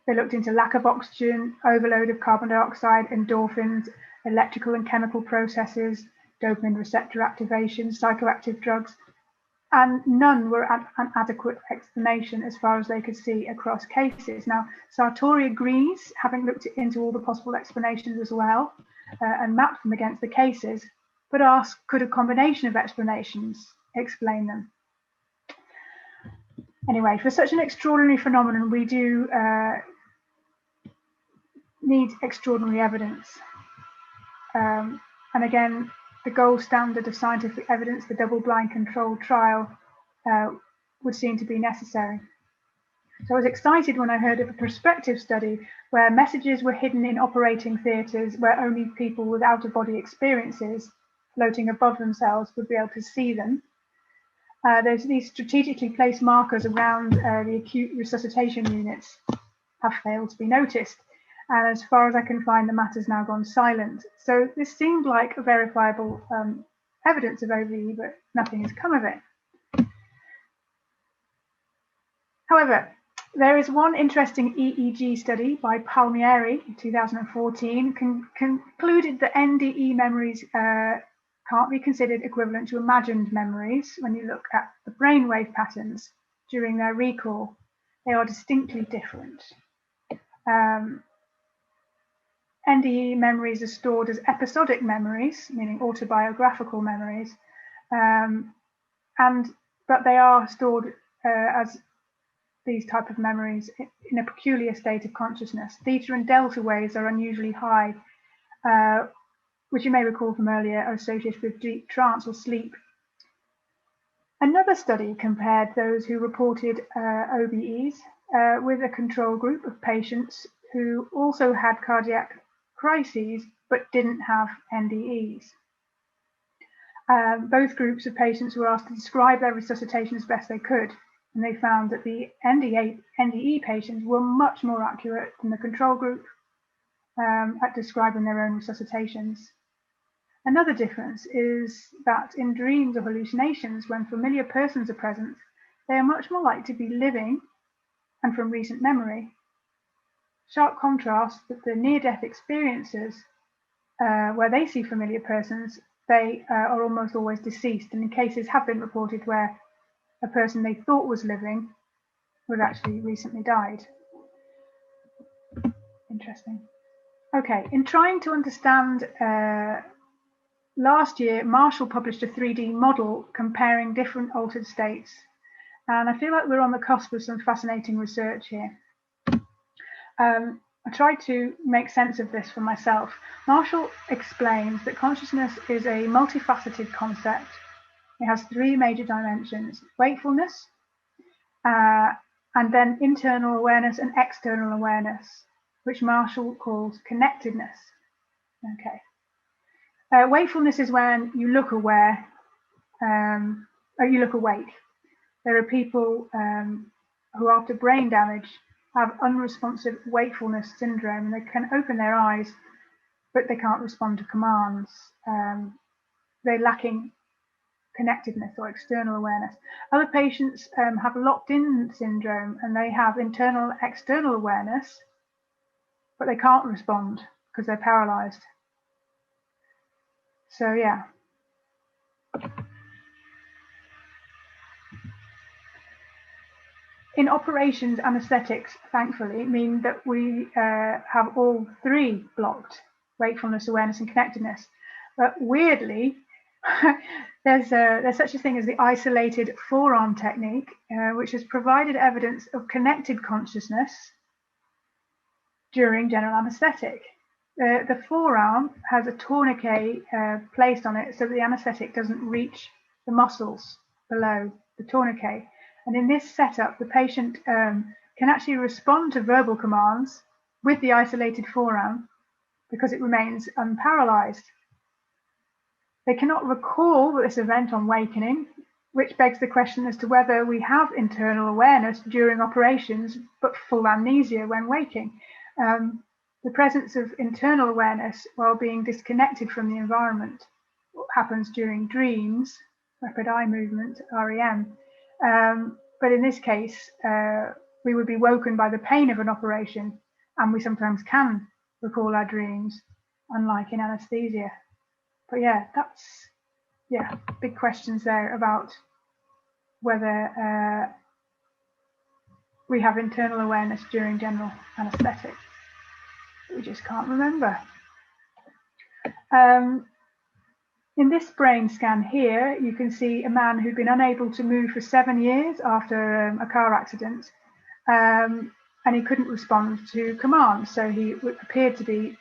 They looked into lack of oxygen, overload of carbon dioxide, endorphins, electrical and chemical processes, dopamine receptor activation, psychoactive drugs, and none were an adequate explanation as far as they could see across cases. Now, Sartori agrees, having looked into all the possible explanations as well and mapped them against the cases, but asks, could a combination of explanations explain them? Anyway, for such an extraordinary phenomenon, we do need extraordinary evidence. And again, the gold standard of scientific evidence, the double-blind controlled trial, would seem to be necessary. So I was excited when I heard of a prospective study where messages were hidden in operating theatres where only people with out-of-body experiences floating above themselves would be able to see them. There's these strategically placed markers around the acute resuscitation units have failed to be noticed. And as far as I can find, the matter's now gone silent. So this seemed like a verifiable evidence of OBE, but nothing has come of it. However, there is one interesting EEG study by Palmieri in 2014 concluded that NDE memories can't be considered equivalent to imagined memories when you look at the brainwave patterns during their recall. They are distinctly different. NDE memories are stored as episodic memories, meaning autobiographical memories, but they are stored as these type of memories in a peculiar state of consciousness. Theta and delta waves are unusually high, which you may recall from earlier are associated with deep trance or sleep. Another study compared those who reported OBEs with a control group of patients who also had cardiac crises but didn't have NDEs. Both groups of patients were asked to describe their resuscitation as best they could, and they found that the NDE patients were much more accurate than the control group at describing their own resuscitations. Another difference is that in dreams or hallucinations, when familiar persons are present, they are much more likely to be living and from recent memory. Sharp contrast that the near-death experiences where they see familiar persons, they are almost always deceased, and in cases have been reported where a person they thought was living was actually recently died. Interesting. Okay, in trying to understand, last year Marshall published a 3D model comparing different altered states, and I feel like we're on the cusp of some fascinating research here. I tried to make sense of this for myself. Marshall explains that consciousness is a multifaceted concept. It has three major dimensions: wakefulness, and then internal awareness and external awareness, which Marshall calls connectedness. Okay. Wakefulness is when you look aware, or you look awake. There are people who, after brain damage, have unresponsive wakefulness syndrome, and they can open their eyes, but they can't respond to commands. They're lacking connectedness or external awareness. Other patients have locked-in syndrome, and they have internal external awareness, but they can't respond because they're paralyzed. So yeah. In operations, anesthetics, thankfully, mean that we have all three blocked: wakefulness, awareness, and connectedness. But weirdly, there's such a thing as the isolated forearm technique, which has provided evidence of connected consciousness during general anesthetic. The forearm has a tourniquet placed on it so that the anesthetic doesn't reach the muscles below the tourniquet. And in this setup, the patient can actually respond to verbal commands with the isolated forearm because it remains unparalyzed. They cannot recall this event on wakening, which begs the question as to whether we have internal awareness during operations, but full amnesia when waking. The presence of internal awareness while being disconnected from the environment happens during dreams, rapid eye movement, REM. But in this case, we would be woken by the pain of an operation, and we sometimes can recall our dreams, unlike in anesthesia. But yeah, big questions there about whether we have internal awareness during general anesthetic. We just can't remember. In this brain scan here, you can see a man who'd been unable to move for 7 years after a car accident, and he couldn't respond to commands, so he appeared to be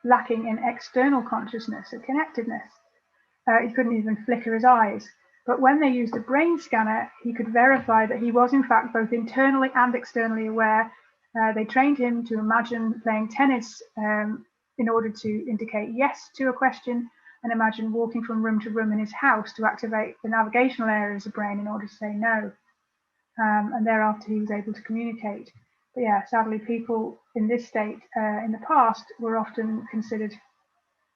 lacking in external consciousness or connectedness. He couldn't even flicker his eyes. But when they used a brain scanner, he could verify that he was in fact both internally and externally aware. They trained him to imagine playing tennis in order to indicate yes to a question, and imagine walking from room to room in his house to activate the navigational areas of the brain in order to say no. And thereafter he was able to communicate. But yeah, sadly, people in this state in the past were often considered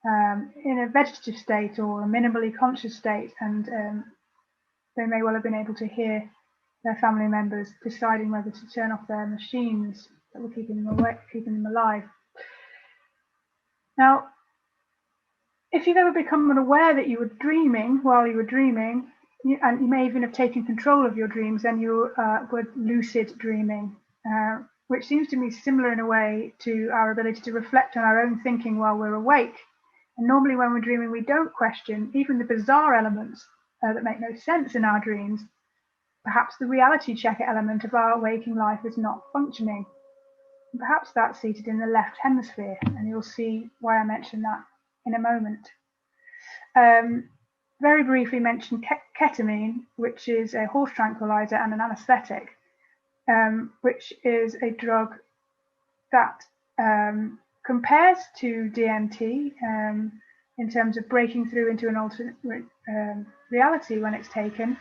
in a vegetative state or a minimally conscious state, and they may well have been able to hear their family members deciding whether to turn off their machines that were keeping them awake, keeping them alive. Now, if you've ever become unaware that you were dreaming while you were dreaming, and you may even have taken control of your dreams, then you were lucid dreaming, which seems to me similar in a way to our ability to reflect on our own thinking while we're awake. And normally when we're dreaming, we don't question even the bizarre elements that make no sense in our dreams. Perhaps the reality checker element of our waking life is not functioning. And perhaps that's seated in the left hemisphere, and you'll see why I mention that in a moment. Very briefly mention ketamine, which is a horse tranquilizer and an anesthetic, which is a drug that compares to DMT in terms of breaking through into an alternate reality when it's taken,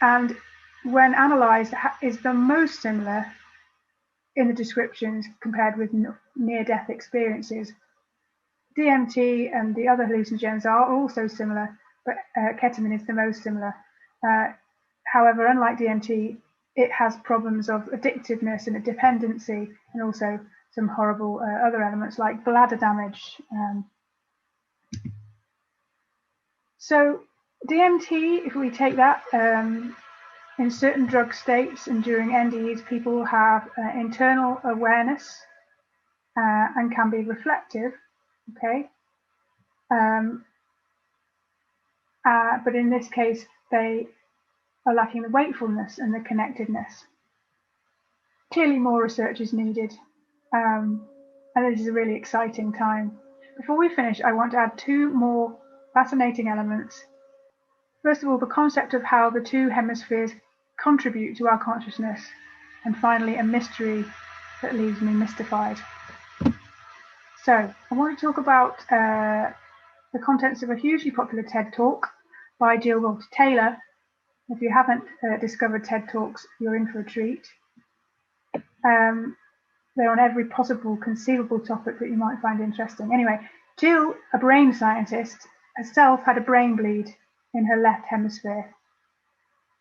and when analysed is the most similar in the descriptions compared with near-death experiences. DMT and the other hallucinogens are also similar, but ketamine is the most similar. However, unlike DMT, it has problems of addictiveness and a dependency, and also some horrible other elements like bladder damage. So DMT, if we take that, in certain drug states and during NDEs, people have internal awareness and can be reflective, okay? But in this case, they are lacking the wakefulness and the connectedness. Clearly more research is needed, and this is a really exciting time. Before we finish, I want to add two more fascinating elements. First of all, the concept of how the two hemispheres contribute to our consciousness, and finally, a mystery that leaves me mystified. So, I want to talk about the contents of a hugely popular TED Talk by Jill Bolte Taylor. If you haven't discovered TED Talks, you're in for a treat. They're on every possible conceivable topic that you might find interesting. Anyway, Jill, a brain scientist, herself had a brain bleed in her left hemisphere.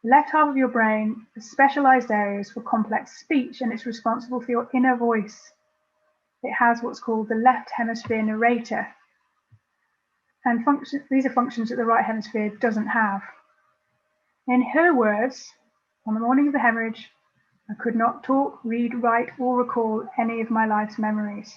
The left half of your brain has specialized areas for complex speech, and it's responsible for your inner voice. It has what's called the left hemisphere narrator. And these are functions that the right hemisphere doesn't have. In her words, on the morning of the hemorrhage, I could not talk, read, write, or recall any of my life's memories.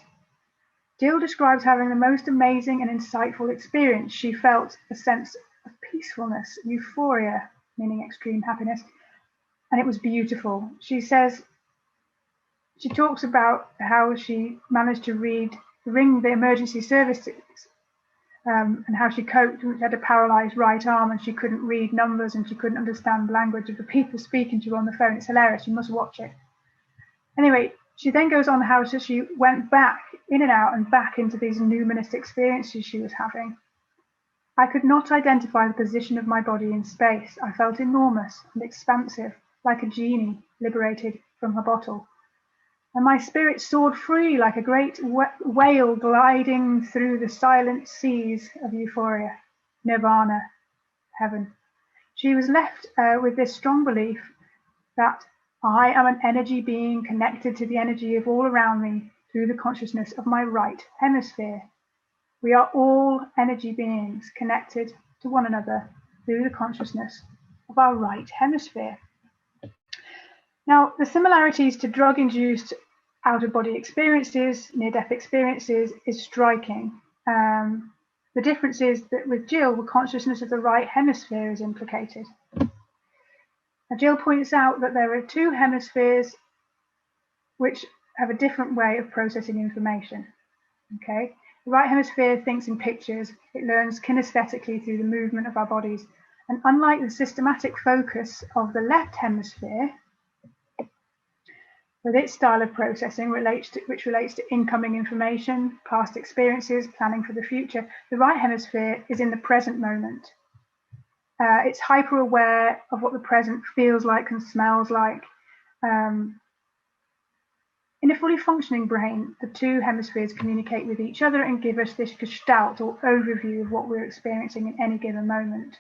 Jill describes having the most amazing and insightful experience. She felt a sense of peacefulness, euphoria, meaning extreme happiness, and it was beautiful. She says, she talks about how she managed to ring the emergency services, and how she coped. She had a paralyzed right arm and she couldn't read numbers and she couldn't understand the language of the people speaking to her on the phone. It's hilarious. You must watch it. Anyway, she then goes on how she went back in and out and back into these numinous experiences she was having. I could not identify the position of my body in space. I felt enormous and expansive, like a genie liberated from her bottle. And my spirit soared free like a great whale gliding through the silent seas of euphoria, nirvana, heaven. She was left with this strong belief that I am an energy being connected to the energy of all around me through the consciousness of my right hemisphere. We are all energy beings connected to one another through the consciousness of our right hemisphere. Now, the similarities to drug-induced out-of-body experiences, near-death experiences, is striking. The difference is that with Jill, the consciousness of the right hemisphere is implicated. Now, Jill points out that there are two hemispheres which have a different way of processing information. Okay, the right hemisphere thinks in pictures. It learns kinesthetically through the movement of our bodies, And unlike the systematic focus of the left hemisphere, with its style of processing which relates to incoming information, past experiences, planning for the future, the right hemisphere is in the present moment. It's hyper aware of what the present feels like and smells like. In a fully functioning brain, the two hemispheres communicate with each other and give us this gestalt or overview of what we're experiencing in any given moment.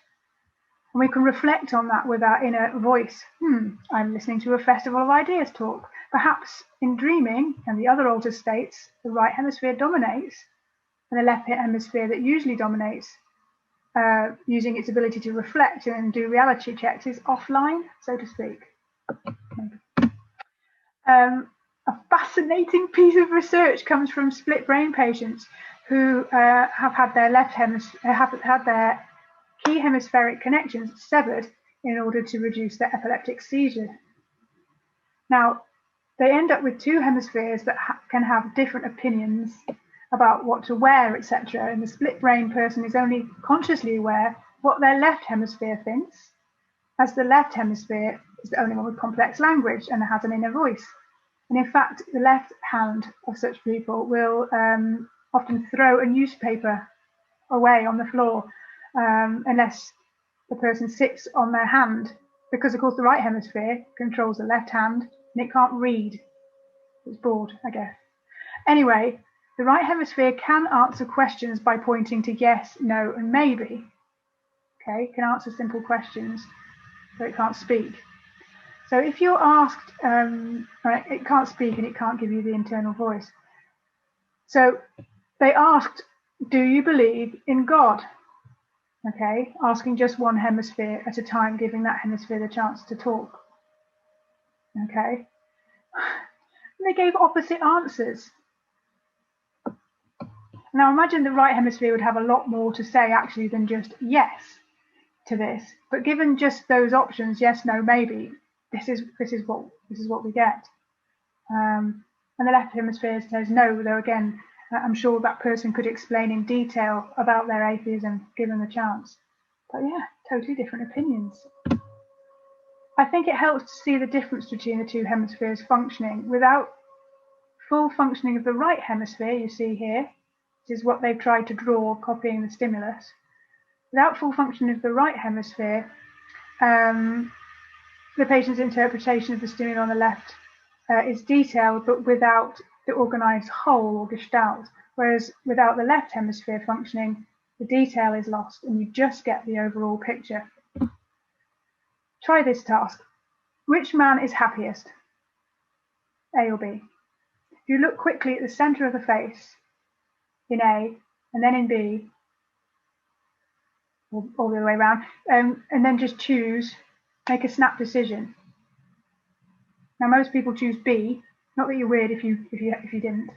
And we can reflect on that with our inner voice. I'm listening to a Festival of Ideas talk. Perhaps in dreaming and the other altered states, the right hemisphere dominates, and the left hemisphere that usually dominates, using its ability to reflect and do reality checks, is offline, so to speak. A fascinating piece of research comes from split brain patients who have had their key hemispheric connections severed in order to reduce their epileptic seizure. Now, they end up with two hemispheres that can have different opinions about what to wear, etc. And the split brain person is only consciously aware what their left hemisphere thinks, as the left hemisphere is the only one with complex language and has an inner voice. And in fact, the left hand of such people will often throw a newspaper away on the floor unless the person sits on their hand, because of course the right hemisphere controls the left hand and it can't read. It's bored, I guess. Anyway, the right hemisphere can answer questions by pointing to yes, no, and maybe. Okay, it can answer simple questions, but it can't speak. So if you're asked, it can't speak and it can't give you the internal voice. So they asked, do you believe in God? Okay, asking just one hemisphere at a time, giving that hemisphere the chance to talk. Okay, and they gave opposite answers. Now imagine the right hemisphere would have a lot more to say actually than just yes to this, but given just those options, yes, no, maybe, this is what we get. And the left hemisphere says no, though again, I'm sure that person could explain in detail about their atheism given the chance. But yeah, totally different opinions. I think it helps to see the difference between the two hemispheres functioning. Without full functioning of the right hemisphere, you see here, this is what they've tried to draw, copying the stimulus. Without full functioning of the right hemisphere, the patient's interpretation of the stimuli on the left is detailed, but without the organized whole or gestalt, whereas without the left hemisphere functioning, the detail is lost and you just get the overall picture. Try this task. Which man is happiest? A or B? If you look quickly at the center of the face in A and then in B, or all the other way around, and then just choose, make a snap decision. Now most people choose B. Not that you're weird if you didn't.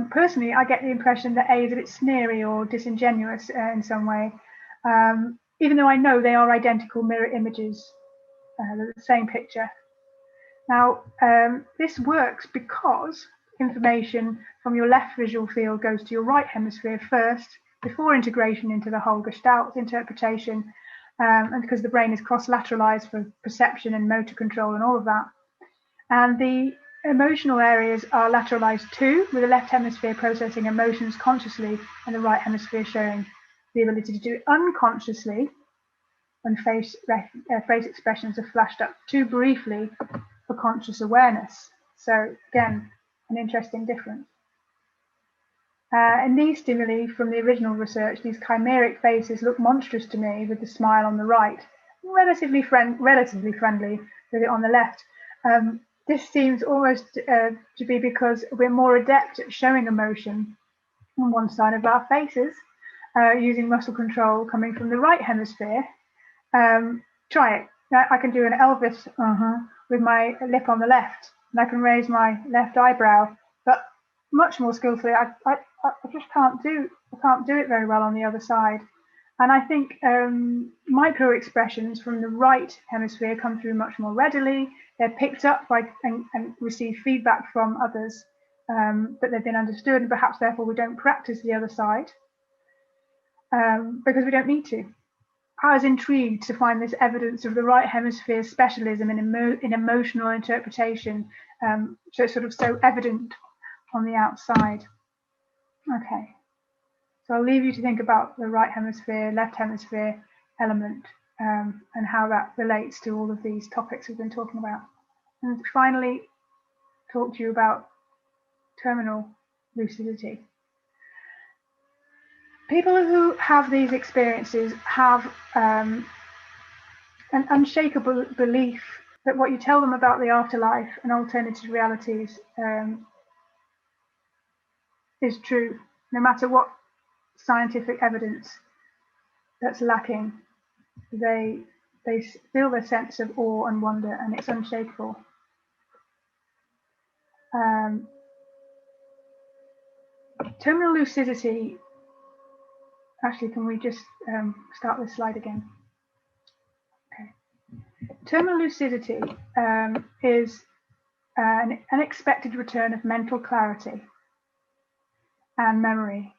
Personally, I get the impression that A is a bit sneery or disingenuous in some way, even though I know they are identical mirror images, the same picture. Now, this works because information from your left visual field goes to your right hemisphere first, before integration into the whole gestalt interpretation, and because the brain is cross-lateralized for perception and motor control and all of that. And the emotional areas are lateralized too, with the left hemisphere processing emotions consciously and the right hemisphere showing the ability to do it unconsciously when face expressions are flashed up too briefly for conscious awareness. So again, an interesting difference. In these stimuli from the original research, these chimeric faces look monstrous to me with the smile on the right, relatively friendly with it on the left. This seems almost to be because we're more adept at showing emotion on one side of our faces, using muscle control coming from the right hemisphere. Try it. I can do an Elvis with my lip on the left, and I can raise my left eyebrow, but much more skillfully, I just can't do it very well on the other side. And I think micro expressions from the right hemisphere come through much more readily. They're picked up by and receive feedback from others, that they've been understood, and perhaps therefore we don't practice the other side because we don't need to. I was intrigued to find this evidence of the right hemisphere specialism in emotional interpretation, so evident on the outside. Okay, so I'll leave you to think about the right hemisphere, left hemisphere element, and how that relates to all of these topics we've been talking about. And finally, talk to you about terminal lucidity. People who have these experiences have an unshakable belief that what you tell them about the afterlife and alternative realities is true, no matter what scientific evidence that's lacking. They feel the sense of awe and wonder, and it's unshakable. Terminal lucidity. Actually, can we just start this slide again? Okay. Terminal lucidity is an unexpected return of mental clarity and memory,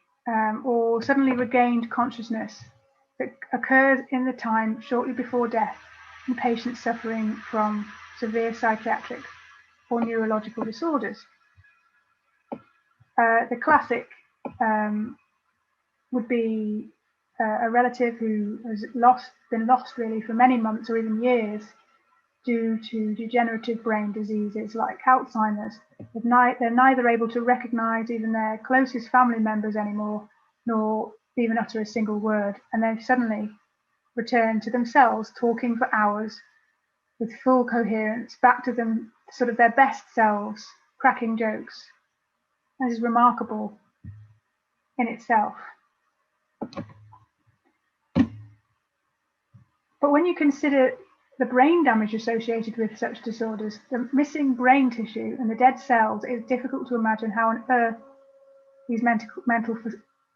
or suddenly regained consciousness that occurs in the time shortly before death in patients suffering from severe psychiatric or neurological disorders. The classic would be a relative who has been lost really for many months or even years due to degenerative brain diseases like Alzheimer's. They're neither able to recognize even their closest family members anymore, nor even utter a single word, and then suddenly return to themselves, talking for hours with full coherence, back to them, sort of their best selves, cracking jokes. This is remarkable in itself. But when you consider the brain damage associated with such disorders, the missing brain tissue and the dead cells, it is difficult to imagine how on earth these mental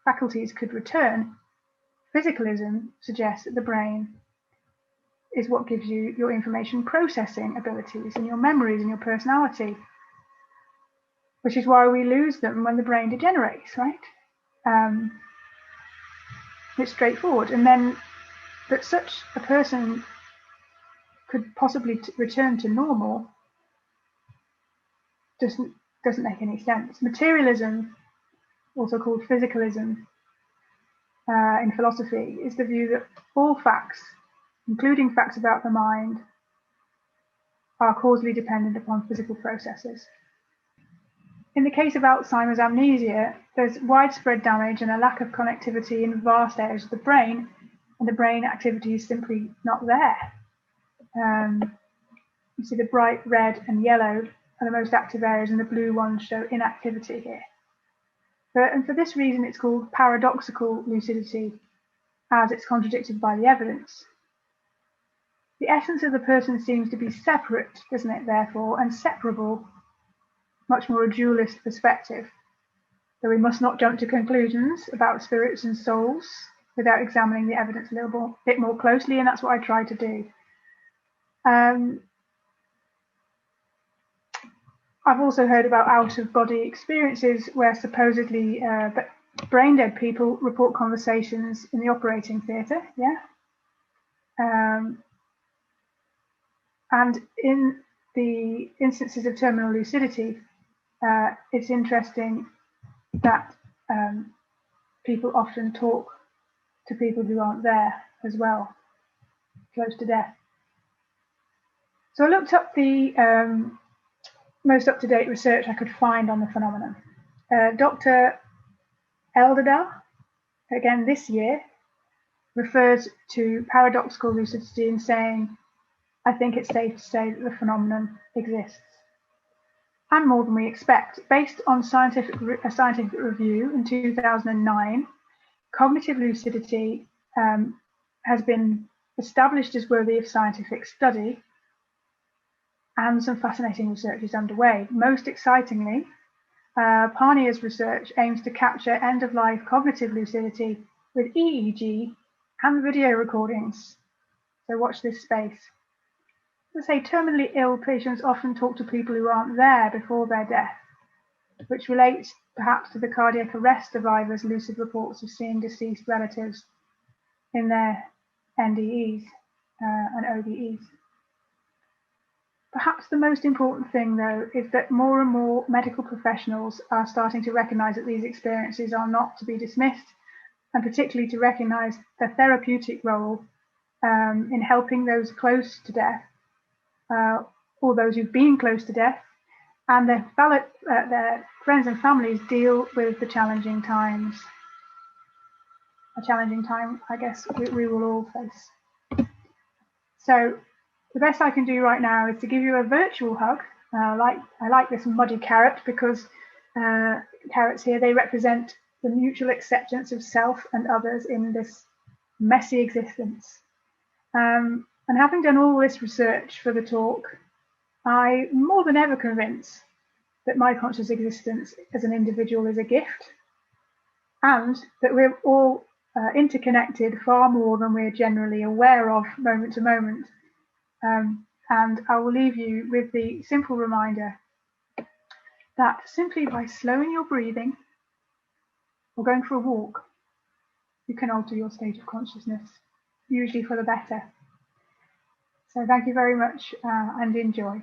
faculties could return. Physicalism suggests that the brain is what gives you your information processing abilities and your memories and your personality, which is why we lose them when the brain degenerates, right? It's straightforward. And then that such a person could possibly return to normal doesn't make any sense. Materialism, also called physicalism in philosophy, is the view that all facts, including facts about the mind, are causally dependent upon physical processes. In the case of Alzheimer's amnesia, there's widespread damage and a lack of connectivity in vast areas of the brain, and the brain activity is simply not there. You see the bright red and yellow are the most active areas, and the blue ones show inactivity here. And for this reason, it's called paradoxical lucidity, as it's contradicted by the evidence. The essence of the person seems to be separate, doesn't it, therefore, and separable, much more a dualist perspective. Though we must not jump to conclusions about spirits and souls without examining the evidence a little bit more closely, and that's what I try to do. I've also heard about out-of-body experiences where supposedly brain-dead people report conversations in the operating theatre, yeah? And in the instances of terminal lucidity, it's interesting that people often talk to people who aren't there as well, close to death. So I looked up the most up-to-date research I could find on the phenomenon. Dr. Elderdahl, again this year, refers to paradoxical lucidity in saying, I think it's safe to say that the phenomenon exists. And more than we expect. Based on a scientific review in 2009, cognitive lucidity has been established as worthy of scientific study, and some fascinating research is underway. Most excitingly, Parnia's research aims to capture end-of-life cognitive lucidity with EEG and video recordings. So watch this space. As I say, terminally ill patients often talk to people who aren't there before their death, which relates perhaps to the cardiac arrest survivors' lucid reports of seeing deceased relatives in their NDEs and ODEs. Perhaps the most important thing, though, is that more and more medical professionals are starting to recognise that these experiences are not to be dismissed, and particularly to recognise the therapeutic role in helping those close to death, or those who've been close to death, and their friends and families deal with the challenging times. A challenging time, I guess, we will all face. So the best I can do right now is to give you a virtual hug. I like this muddy carrot because carrots here, they represent the mutual acceptance of self and others in this messy existence. And having done all this research for the talk, I'm more than ever convinced that my conscious existence as an individual is a gift, and that we're all interconnected far more than we're generally aware of moment to moment. And I will leave you with the simple reminder that simply by slowing your breathing or going for a walk, you can alter your state of consciousness, usually for the better. So thank you very much and enjoy.